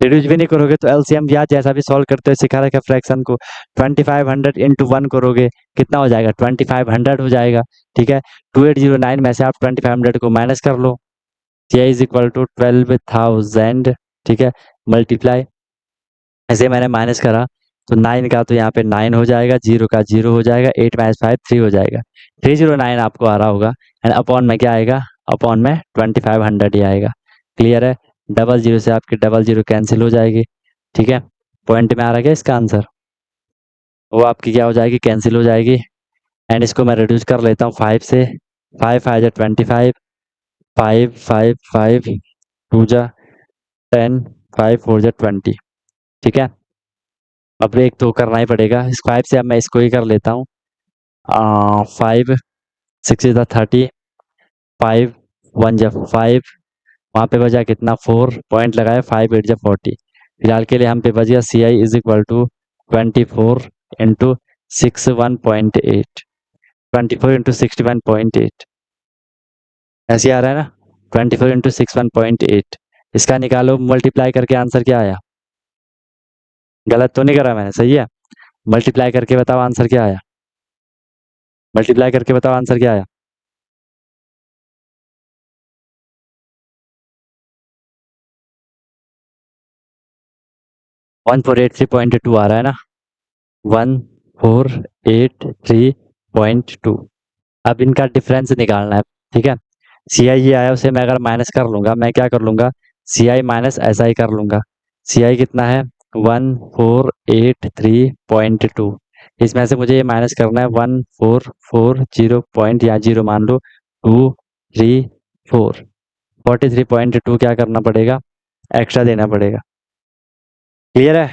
रिड्यूस भी नहीं करोगे तो एलसीएम या जैसा भी सॉल्व करते हो सिखा रखा फ्रैक्शन को, 2500 इंटू 1 करोगे कितना हो जाएगा 2500 हो जाएगा। ठीक है, 2809 में से आप 2500 को माइनस कर लो, सी इज इक्वल टू 12,000, ठीक है, मल्टीप्लाई, ऐसे मैंने माइनस करा तो 9 का तो यहाँ पे 9 हो जाएगा, 0 का 0 हो जाएगा, 8 माइनस 5 3 हो जाएगा, 309 आपको आ रहा होगा, एंड अपॉन में क्या आएगा, अपॉन में 2500 ही आएगा। क्लियर है, डबल जीरो से आपकी डबल जीरो कैंसिल हो जाएगी, ठीक है, पॉइंट में आ रहा क्या इसका आंसर? वो आपकी क्या हो जाएगी, कैंसिल हो जाएगी। एंड इसको मैं रिड्यूस कर लेता हूँ 5 से। 5 5 जा 25, 5 5 5 2 जा 10, 5 4 जा 20। ठीक है, अब एक तो करना ही पड़ेगा इस 5 से। अब मैं इसको ही कर लेता हूँ। 5 6 इज 30, 5 1 जा 5, वहाँ पे बचा कितना 4, पॉइंट लगाया 5 8 जा 40। फिलहाल के लिए हम पे बच गया C I is equal to 24 into 61.8, 24 into 61.8, ऐसे आ रहा है ना, 24 इंटू 61.8। इसका निकालो मल्टीप्लाई करके, आंसर क्या आया? गलत तो नहीं करा मैंने, सही है? मल्टीप्लाई करके बताओ आंसर क्या आया, मल्टीप्लाई करके बताओ आंसर क्या आया। 1483.2 आ रहा है ना, 1483.2। अब इनका डिफरेंस निकालना है। ठीक है, सी आई ये आया, उसे मैं अगर माइनस कर लूंगा, मैं क्या कर लूंगा, सी आई माइनस ऐसा ही कर लूंगा। सी आई कितना है, 1483.2। इसमें से मुझे ये माइनस करना है 1440 पॉइंट, या जीरो मान लो, 234, 43.2 क्या करना पड़ेगा, एक्स्ट्रा देना पड़ेगा। क्लियर है?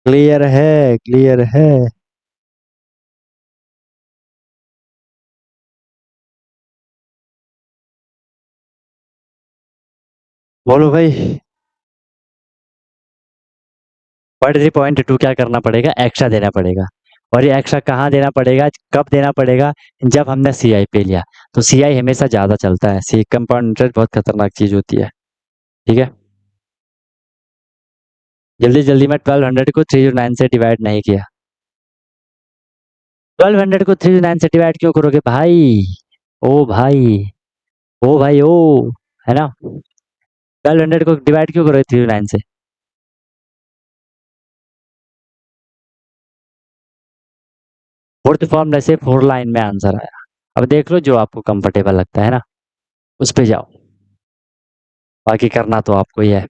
क्लियर है, क्लियर है। बोलो भाई। 43.2 क्या करना पड़ेगा, एक्स्ट्रा देना पड़ेगा। और ये एक्स्ट्रा कहाँ देना पड़ेगा, कब देना पड़ेगा, जब हमने सी आई पे लिया। तो सी आई हमेशा ज़्यादा चलता है, सी कंपाउंड इंटरेस्ट बहुत खतरनाक चीज़ होती है। ठीक है, जल्दी जल्दी में 1200 को 309 से डिवाइड नहीं किया। 1200 को 309 से डिवाइड क्यों करोगे भाई? ओ भाई, ओ भाई ओ, है ना? 1200 को डिवाइड क्यों करोगे 309 से? फोर्थ फॉर्म से 4 लाइन में आंसर आया। अब देख लो जो आपको कंफर्टेबल लगता है ना, उस पे जाओ, बाकी करना तो आपको ही है।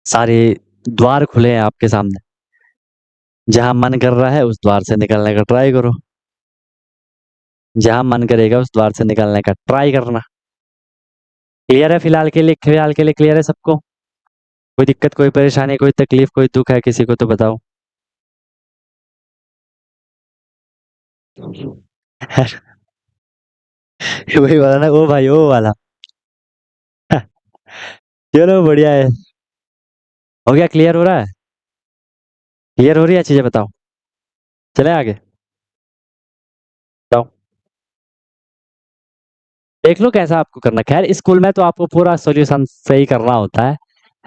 सारे द्वार खुले हैं आपके सामने, जहां मन कर रहा है उस द्वार से निकलने का ट्राई करो, जहां मन करेगा उस द्वार से निकलने का ट्राई करना। क्लियर है फिलहाल के लिए? फिलहाल के लिए क्लियर है सबको? कोई दिक्कत, कोई परेशानी, कोई तकलीफ, कोई दुख है किसी को तो बताओ। वही वाला ना, ओ भाई ओ वाला। चलो बढ़िया है। हो गया, क्लियर हो रहा है? क्लियर हो रही है चीजें, बताओ। चले आगे, बताओ। देख लो कैसा आपको करना। खैर स्कूल में तो आपको पूरा सॉल्यूशन सही करना होता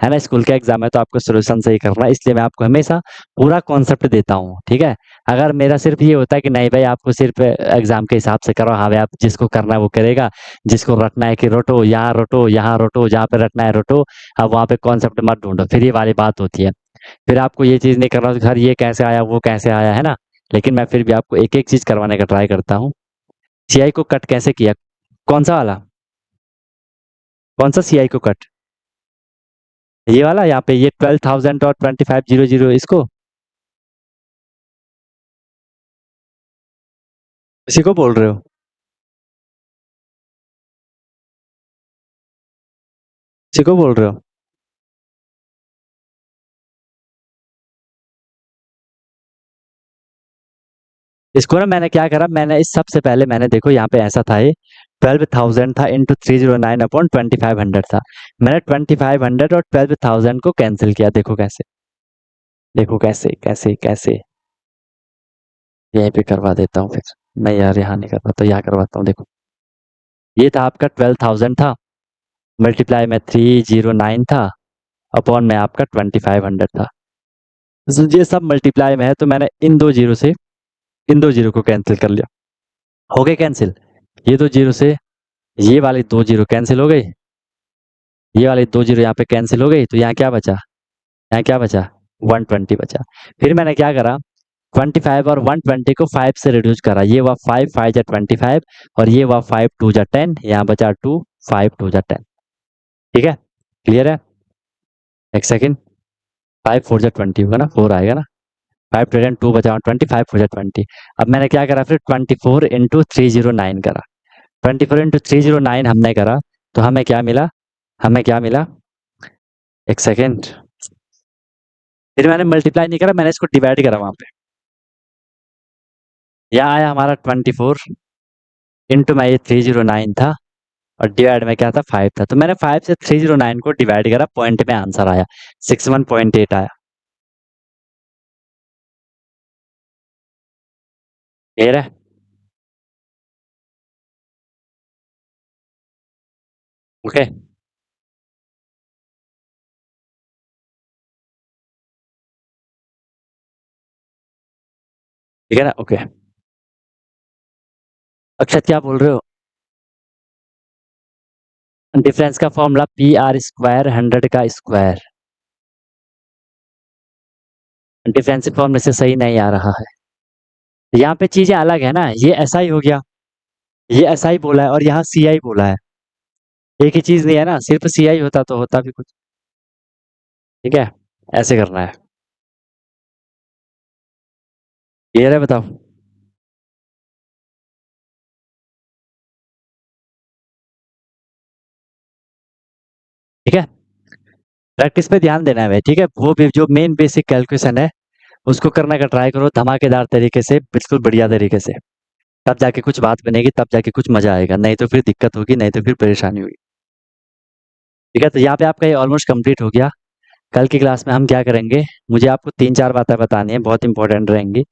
है ना? स्कूल का एग्जाम है तो आपको सॉल्यूशन सही करना है, इसलिए मैं आपको हमेशा पूरा कॉन्सेप्ट देता हूँ। ठीक है, अगर मेरा सिर्फ ये होता है कि नहीं भाई आपको सिर्फ एग्जाम के हिसाब से करो, हाँ भाई आप जिसको करना है वो करेगा, जिसको रटना है कि रटो, यहाँ रटो, यहाँ रटो, जहाँ पे रटना है रटो, अब वहाँ पे कॉन्सेप्ट मत ढूंढो, फिर ये वाली बात होती है। फिर आपको ये चीज नहीं करना घर ये कैसे आया वो कैसे आया, है ना? लेकिन मैं फिर भी आपको एक एक चीज करवाने का ट्राई करता हूँ। सीआई को कट कैसे किया, कौन सा वाला, कौन सा सीआई को कट? ये वाला, यहाँ पे ये 12,000 और 2500, इसको, इसी को बोल रहे हो? इसी को बोल रहे हो? इसको ना मैंने क्या करा, मैंने इस सबसे पहले मैंने देखो यहाँ पे ऐसा था, ये 12,000 था इंटू 309 अपॉन 2500 था। मैंने 2500 और 12,000 को कैंसिल किया, देखो कैसे, देखो कैसे कैसे कैसे। यहीं पे करवा देता हूँ फिर, मैं यार यहाँ नहीं करवा तो यहाँ करवाता हूँ। देखो ये था आपका 12,000 था, मल्टीप्लाई में 309 था, अपॉन में आपका 2500 था। तो ये सब मल्टीप्लाई में है, तो मैंने इन दो जीरो से इन दो जीरो को कैंसिल कर लिया। हो गए कैंसिल, ये दो जीरो से ये वाले दो जीरो कैंसिल हो गई, ये वाले दो जीरो यहाँ पे कैंसिल हो गई, तो यहाँ क्या बचा, यहाँ क्या बचा, 120 बचा। फिर मैंने क्या करा, 25 और 120 को 5 से रिड्यूस करा, ये हुआ 5 5 जा 25, और ये हुआ 5 2 जा 10, यहाँ बचा 2, 5 2 जा 10। ठीक है, क्लियर है? एक सेकेंड, 5 4 जा 20 होगा ना, 4 आएगा ना, 5 ट्रिलियन 2 बचा 20, 5 4 जा 20। अब मैंने क्या करा फिर 24 इंटू 309 करा, 24 इंटू 309 हमने करा, तो हमें क्या मिला, हमें क्या मिला, एक सेकेंड, फिर मैंने मल्टीप्लाई नहीं करा, मैंने इसको डिवाइड करा वहां पे। यहाँ आया हमारा 24 इंटू में ये 309 था, और डिवाइड में क्या था 5 था, तो मैंने 5 से 309 को डिवाइड करा, पॉइंट में आंसर आया 61.8 आया। क्लियर है? ओके, ठीक है ना, ओके। अक्षत क्या बोल रहे हो? डिफरेंस का फॉर्मूला पी आर स्क्वायर 100 का स्क्वायर, डिफरेंसिव फॉर्म में से सही नहीं आ रहा है। यहाँ पे चीजें अलग है ना, ये ऐसा ही हो गया, ये ऐसा ही बोला है, और यहाँ सी आई बोला है, एक ही चीज नहीं है ना, सिर्फ सी आई होता तो होता भी कुछ। ठीक है, ऐसे करना है। क्लियर है, बताओ। ठीक है, प्रैक्टिस पे ध्यान देना है भाई, ठीक है, वो भी जो मेन बेसिक कैलकुलेशन है उसको करने का ट्राई करो धमाकेदार तरीके से, बिल्कुल बढ़िया तरीके से, तब जाके कुछ बात बनेगी, तब जाके कुछ मजा आएगा, नहीं तो फिर दिक्कत होगी, नहीं तो फिर परेशानी होगी। ठीक है, तो यहाँ पे आपका ये ऑलमोस्ट कंप्लीट हो गया। कल की क्लास में हम क्या करेंगे, मुझे आपको 3-4 बातें बतानी है, बहुत इंपॉर्टेंट रहेंगी।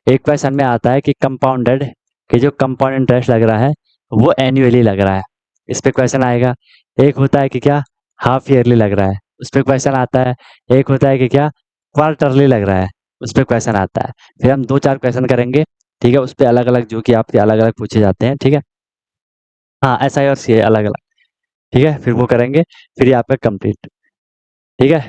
एक क्वेश्चन में आता है कि कंपाउंडेड कि जो कंपाउंड इंटरेस्ट लग रहा है वो एनुअली लग रहा है, इस पे क्वेश्चन आएगा। एक होता है कि क्या हाफ ईयरली लग रहा है, उस पे क्वेश्चन आता है। एक होता है कि क्या क्वार्टरली लग रहा है, उस पे क्वेश्चन आता है। फिर हम 2-4 क्वेश्चन करेंगे, ठीक है, उस पे अलग अलग जो कि आपके अलग अलग पूछे जाते हैं। ठीक है, हाँ, एस आई और सी अलग अलग। ठीक है, फिर वो करेंगे, फिर ये आपका कंप्लीट। ठीक है,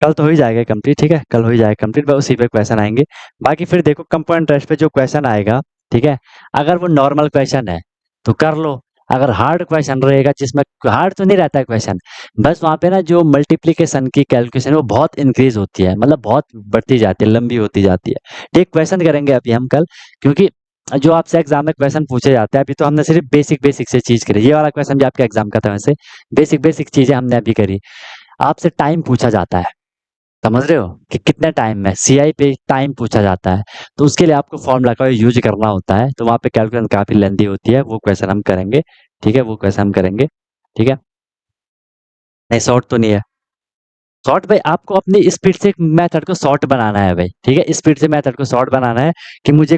कल तो हो ही जाएगा कंप्लीट। ठीक है, कल हो ही जाएगा कंप्लीट, बस उसी पे क्वेश्चन आएंगे। बाकी फिर देखो कंपाउंड इंटरेस्ट पे जो क्वेश्चन आएगा, ठीक है, अगर वो नॉर्मल क्वेश्चन है तो कर लो, अगर हार्ड क्वेश्चन रहेगा जिसमें हार्ड तो नहीं रहता है क्वेश्चन, बस वहां पे ना जो मल्टीप्लीकेशन की कैलकुलेशन है वो बहुत इंक्रीज होती है, मतलब बहुत बढ़ती जाती है, लंबी होती जाती है। ठीक, क्वेश्चन करेंगे अभी हम कल, क्योंकि जो आपसे एग्जाम में क्वेश्चन पूछे जाते हैं, अभी तो हमने सिर्फ बेसिक बेसिक से चीज करी, ये वाला क्वेश्चन भी आपके एग्जाम का था, वैसे बेसिक बेसिक चीजें हमने अभी करी। आपसे टाइम पूछा जाता है, समझ रहे हो, कि कितने टाइम में सीआई पे टाइम पूछा जाता है, तो उसके लिए आपको फॉर्मूला का यूज करना होता है, तो वहां पे कैलकुलेशन काफी लेंदी होती है, वो क्वेश्चन हम करेंगे। ठीक है, वो क्वेश्चन हम करेंगे। ठीक है, नहीं शॉर्ट तो नहीं है, शॉर्ट भाई आपको अपनी स्पीड से मेथड को शॉर्ट बनाना है भाई। ठीक है, स्पीड से मेथड को शॉर्ट बनाना है, कि मुझे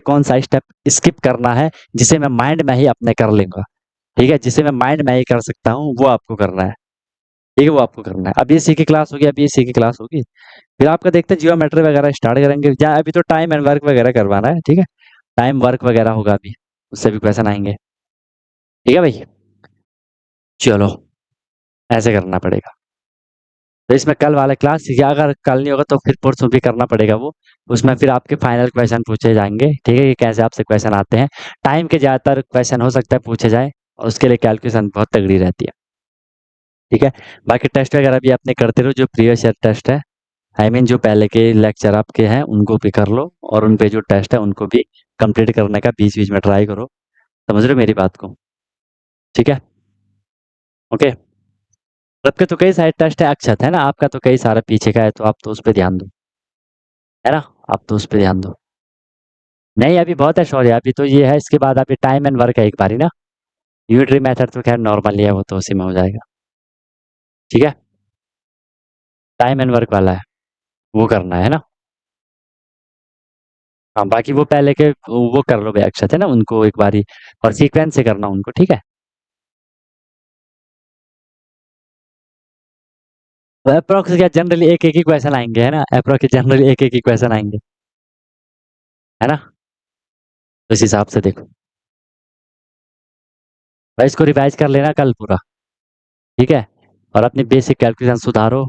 कौन सा स्टेप स्किप करना है, जिसे मैं माइंड में ही अपने कर लूंगा। ठीक है, जिसे मैं माइंड में ही कर सकता हूँ, वो आपको करना है। ठीक है, वो आपको करना है। अब ये सी की क्लास होगी, अभी ये सी की क्लास होगी, फिर आपका देखते हैं जियोमेट्री वगैरह स्टार्ट करेंगे, या अभी तो टाइम एंड वर्क वगैरह करवाना है। ठीक है, टाइम वर्क वगैरह होगा अभी, उससे भी क्वेश्चन आएंगे। ठीक है भाई, चलो, ऐसे करना पड़ेगा। तो इसमें कल वाले क्लास, या अगर कल नहीं होगा तो फिर परसों भी करना पड़ेगा वो, उसमें फिर आपके फाइनल क्वेश्चन पूछे जाएंगे। ठीक है, कि कैसे आपसे क्वेश्चन आते हैं, टाइम के ज्यादातर क्वेश्चन हो सकता है पूछे जाए, और उसके लिए कैलकुलेशन बहुत तगड़ी रहती है। ठीक है, बाकी टेस्ट वगैरह भी अपने करते रहो, जो प्रीवियस ईयर टेस्ट है, आई मीन जो पहले के लेक्चर आपके हैं उनको भी कर लो, और उन पे जो टेस्ट है उनको भी कंप्लीट करने का बीच बीच में ट्राई करो। समझ रहे हो मेरी बात को? ठीक है, ओके। सबके तो कई सारे टेस्ट है, अक्षत है ना, आपका तो कई सारा पीछे का है, तो आप तो उस पर ध्यान दो, है ना, आप तो उस पर ध्यान दो। नहीं अभी बहुत है, सॉरी, अभी तो ये है, इसके बाद अभी टाइम एंड वर्क है एक बारी ना, यूनिटरी मेथड तो खैर नॉर्मल ही है, वो तो उसी में हो जाएगा। ठीक है, टाइम एंड वर्क वाला है, वो करना है ना। हाँ, बाकी वो पहले के वो कर लो भाई, अक्षत है ना, उनको एक बारी, और सीक्वेंस से करना उनको। ठीक है, अप्रोक्स क्या जनरली एक एक ही क्वेश्चन आएंगे, है ना, अप्रोक्स जनरली एक एक ही क्वेश्चन आएंगे, है ना, तो इस हिसाब से देखो भाई, इसको रिवाइज कर लेना कल पूरा। ठीक है, और अपनी बेसिक कैलकुलेशन सुधारो,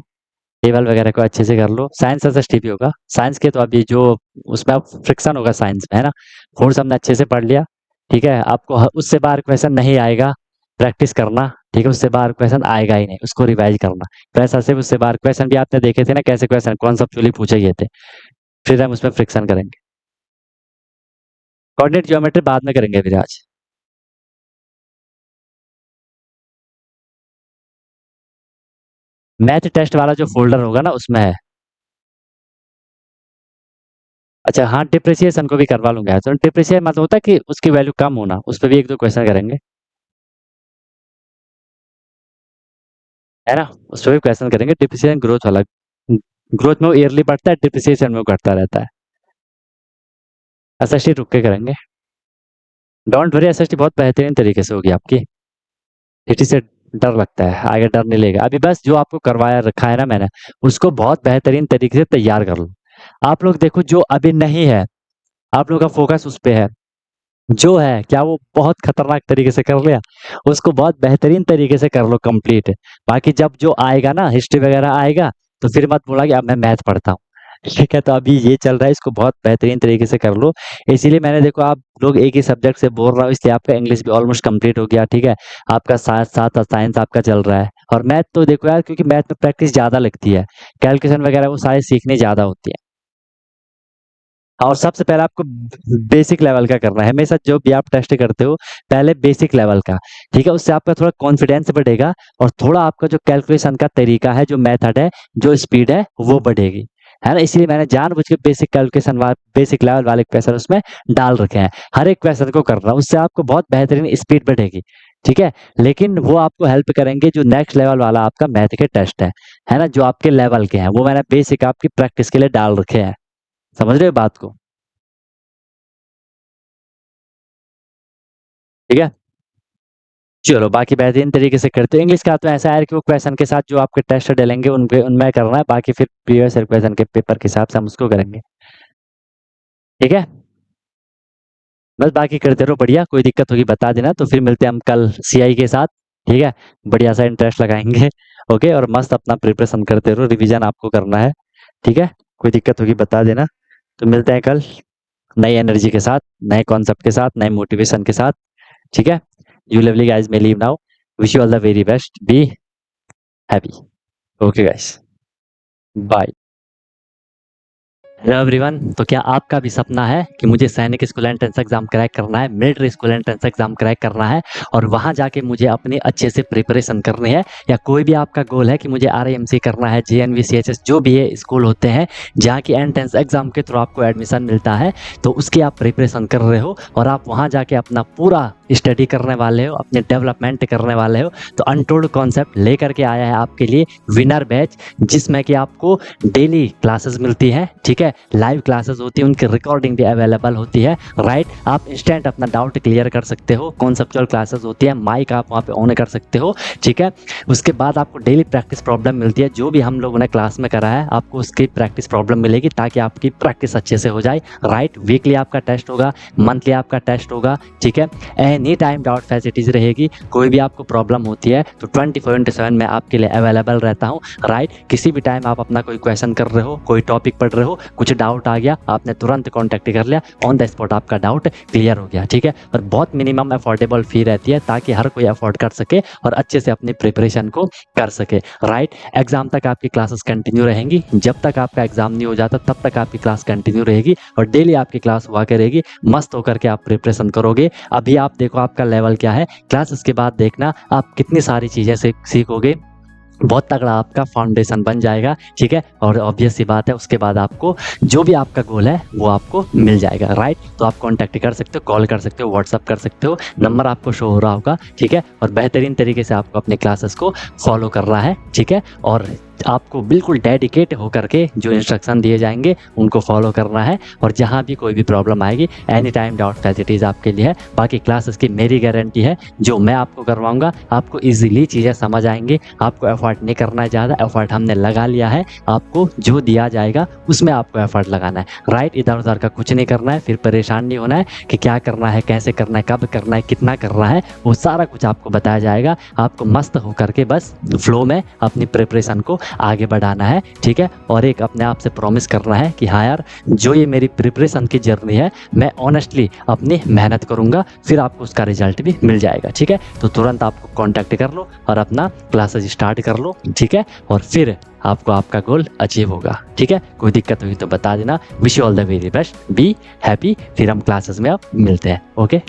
टेबल वगैरह को अच्छे से कर लो। साइंस एसएसटी भी होगा, साइंस के तो अभी जो उसमें अब फ्रिक्शन होगा साइंस में, है ना, फोर्स हमने अच्छे से पढ़ लिया। ठीक है, आपको उससे बाहर क्वेश्चन नहीं आएगा, प्रैक्टिस करना, ठीक है, उससे बाहर क्वेश्चन आएगा ही नहीं, उसको रिवाइज करना। वैसा सिर्फ उससे बाहर क्वेश्चन भी आपने देखे थे ना, कैसे क्वेश्चन कॉन्सेप्चुअली पूछे गए थे, फिर हम उसमें फ्रिक्शन करेंगे। कोऑर्डिनेट ज्योमेट्री बाद में करेंगे फिर आज। मैथ टेस्ट वाला जो फोल्डर होगा ना उसमें है। अच्छा हाँ, डिप्रिसिएशन को भी करवा लूंगा। तो डिप्रिसिएशन मतलब होता है कि उसकी वैल्यू कम होना, उस पर भी एक दो क्वेश्चन करेंगे, है ना, उस पर भी क्वेश्चन करेंगे। डिप्रिसिएशन ग्रोथ वाला, ग्रोथ में वो ईयरली बढ़ता है, डिप्रिसिएशन में वो घटता रहता है। एसएसटी रुक के करेंगे, डोंट वरी, एसएसटी बहुत बेहतरीन तरीके से होगी आपकी। हिटी से डर लगता है, आगे डर नहीं लेगा। अभी बस जो आपको करवाया रखा है ना मैंने, उसको बहुत बेहतरीन तरीके से तैयार कर लो। आप लोग देखो जो अभी नहीं है, आप लोग का फोकस उस पे है। जो है क्या वो बहुत खतरनाक तरीके से कर लिया, उसको बहुत बेहतरीन तरीके से कर लो कंप्लीट। बाकी जब जो आएगा ना, हिस्ट्री वगैरह आएगा, तो फिर मत बोला कि अब मैं मैथ पढ़ता हूँ। ठीक है, तो अभी ये चल रहा है, इसको बहुत बेहतरीन तरीके से कर लो। इसीलिए मैंने, देखो आप लोग एक ही सब्जेक्ट से बोल रहा हूँ, इसलिए आपका इंग्लिश भी ऑलमोस्ट कंप्लीट हो गया, ठीक है। आपका साथ साथ साइंस आपका चल रहा है, और मैथ तो देखो यार, क्योंकि मैथ में प्रैक्टिस ज्यादा लगती है, कैलकुलेशन वगैरह वो सारे सीखने ज्यादा होती है। और सबसे पहले आपको बेसिक लेवल का करना है, हमेशा जो भी आप टेस्ट करते हो पहले बेसिक लेवल का, ठीक है, उससे आपका थोड़ा कॉन्फिडेंस बढ़ेगा, और थोड़ा आपका जो कैलकुलेशन का तरीका है, जो मेथड है, जो स्पीड है, वो बढ़ेगी, है ना। इसलिए मैंने जानबूझ के बेसिक कैलकुलेशन बेसिक लेवल वाले क्वेश्चन उसमें डाल रखे हैं। हर एक क्वेश्चन को करना, उससे आपको बहुत बेहतरीन स्पीड बढ़ेगी, ठीक है। लेकिन वो आपको हेल्प करेंगे जो नेक्स्ट लेवल वाला आपका मैथ के टेस्ट है ना, जो आपके लेवल के हैं, वो मैंने बेसिक आपकी प्रैक्टिस के लिए डाल रखे हैं। समझ रहे हो बात को? ठीक है, चलो बाकी बेहतरीन तरीके से करते हैं। इंग्लिश का तो ऐसा है कि वो क्वेश्चन के साथ जो आपके टेस्ट डलेंगे उनपे उनमें करना है, बाकी फिर प्रीवियस क्वेश्चन के पेपर के हिसाब से हम उसको करेंगे, ठीक है। बस बाकी करते रहो, बढ़िया। कोई दिक्कत होगी बता देना, तो फिर मिलते हैं हम कल सीआई के साथ, ठीक है। बढ़िया सा इंटरेस्ट लगाएंगे, ओके, और मस्त अपना प्रिपरेशन करते रहो, रिवीजन आपको करना है, ठीक है। कोई दिक्कत होगी बता देना, तो मिलते हैं कल नई एनर्जी के साथ, नए कॉन्सेप्ट के साथ, नए मोटिवेशन के साथ, ठीक है। You lovely guys may leave now, wish you all the very best, be happy, okay guys, bye। Hello everyone, तो क्या आपका भी सपना है कि मुझे सैनिक स्कूल एंट्रेंस एग्जाम क्रैक करना है, military school entrance exam crack करना है, और वहां जाके मुझे अपनी अच्छे से प्रिपरेशन करनी है, या कोई भी आपका गोल है कि मुझे आरआईएमसी करना है, जेएनवी सीएचएस जो भी ये स्कूल होते हैं जहाँ की एंट्रेंस एग्जाम के थ्रू आपको एडमिशन मिलता है, तो उसकी आप प्रिपरेशन कर रहे हो और आप वहाँ जाके अपना पूरा स्टडी करने वाले हो, अपने डेवलपमेंट करने वाले हो, तो अनटोल्ड कॉन्सेप्ट लेकर के आया है आपके लिए विनर बैच, जिसमें कि आपको डेली क्लासेस मिलती है, ठीक है, लाइव क्लासेस होती है, उनकी रिकॉर्डिंग भी अवेलेबल होती है, राइट। आप इंस्टेंट अपना डाउट क्लियर कर सकते हो, कॉन्सेप्चुअल क्लासेस होती है, माइक आप वहाँ पे ऑन कर सकते हो, ठीक है। उसके बाद आपको डेली प्रैक्टिस प्रॉब्लम मिलती है, जो भी हम लोगों ने क्लास में करा है आपको उसकी प्रैक्टिस प्रॉब्लम मिलेगी, ताकि आपकी प्रैक्टिस अच्छे से हो जाए, राइट। वीकली आपका टेस्ट होगा, मंथली आपका टेस्ट होगा, ठीक है। एनी टाइम डाउट फैसिलिटीज रहेगी, कोई भी आपको प्रॉब्लम होती है तो 24/7 मैं आपके लिए अवेलेबल रहता हूँ, राइट। किसी भी टाइम आप अपना कोई क्वेश्चन कर रहे हो, कोई टॉपिक पढ़ रहे हो, कुछ डाउट आ गया, आपने तुरंत कॉन्टैक्ट कर लिया, ऑन द स्पॉट आपका डाउट क्लियर हो गया, ठीक है। और बहुत मिनिमम अफोर्डेबल फी रहती है, ताकि हर कोई अफोर्ड कर सके और अच्छे से अपनी प्रिपरेशन को कर सके, राइट। एग्जाम तक आपकी क्लासेस कंटिन्यू रहेंगी, जब तक आपका एग्जाम नहीं हो जाता तब तक आपकी क्लास कंटिन्यू रहेगी, और डेली आपकी क्लास हुआ करेगी, मस्त होकर के आप प्रिपरेशन करोगे। अभी आप देखो आपका लेवल क्या है, क्लासेस के बाद देखना आप कितनी सारी चीज़ें सीखोगे, बहुत तगड़ा आपका फाउंडेशन बन जाएगा, ठीक है। और ऑब्वियस सी बात है, उसके बाद आपको जो भी आपका गोल है वो आपको मिल जाएगा, राइट। तो आप कॉन्टैक्ट कर सकते हो, कॉल कर सकते हो, व्हाट्सअप कर सकते हो, नंबर आपको शो हो रहा होगा, ठीक है। और बेहतरीन तरीके से आपको अपने क्लासेस को फॉलो करना है, ठीक है। और आपको बिल्कुल डेडिकेट होकर के जो इंस्ट्रक्शन दिए जाएंगे उनको फॉलो करना है, और जहाँ भी कोई भी प्रॉब्लम आएगी एनी टाइम डाउट फैसिलिटीज़ आपके लिए है। बाकी क्लासेस की मेरी गारंटी है, जो मैं आपको करवाऊंगा आपको इजीली चीज़ें समझ आएंगी, आपको एफर्ट नहीं करना है ज़्यादा, एफर्ट हमने लगा लिया है, आपको जो दिया जाएगा उसमें आपको एफर्ट लगाना है, राइट। इधर उधर का कुछ नहीं करना है, फिर परेशान नहीं होना है कि क्या करना है, कैसे करना है, कब करना है, कितना करना है, वो सारा कुछ आपको बताया जाएगा। आपको मस्त होकर के बस फ्लो में अपनी प्रिपरेशन को आगे बढ़ाना है, ठीक है। और एक अपने आप से प्रॉमिस करना है कि हाँ यार, जो ये मेरी प्रिपरेशन की जर्नी है, मैं ऑनेस्टली अपनी मेहनत करूँगा, फिर आपको उसका रिजल्ट भी मिल जाएगा, ठीक है। तो तुरंत आपको कॉन्टैक्ट कर लो और अपना क्लासेस स्टार्ट कर लो, ठीक है। और फिर आपको आपका गोल अचीव होगा, ठीक है। कोई दिक्कत हुई तो बता देना। Wish you all the very best, be happy. फिर हम क्लासेस में अब मिलते हैं, ओके।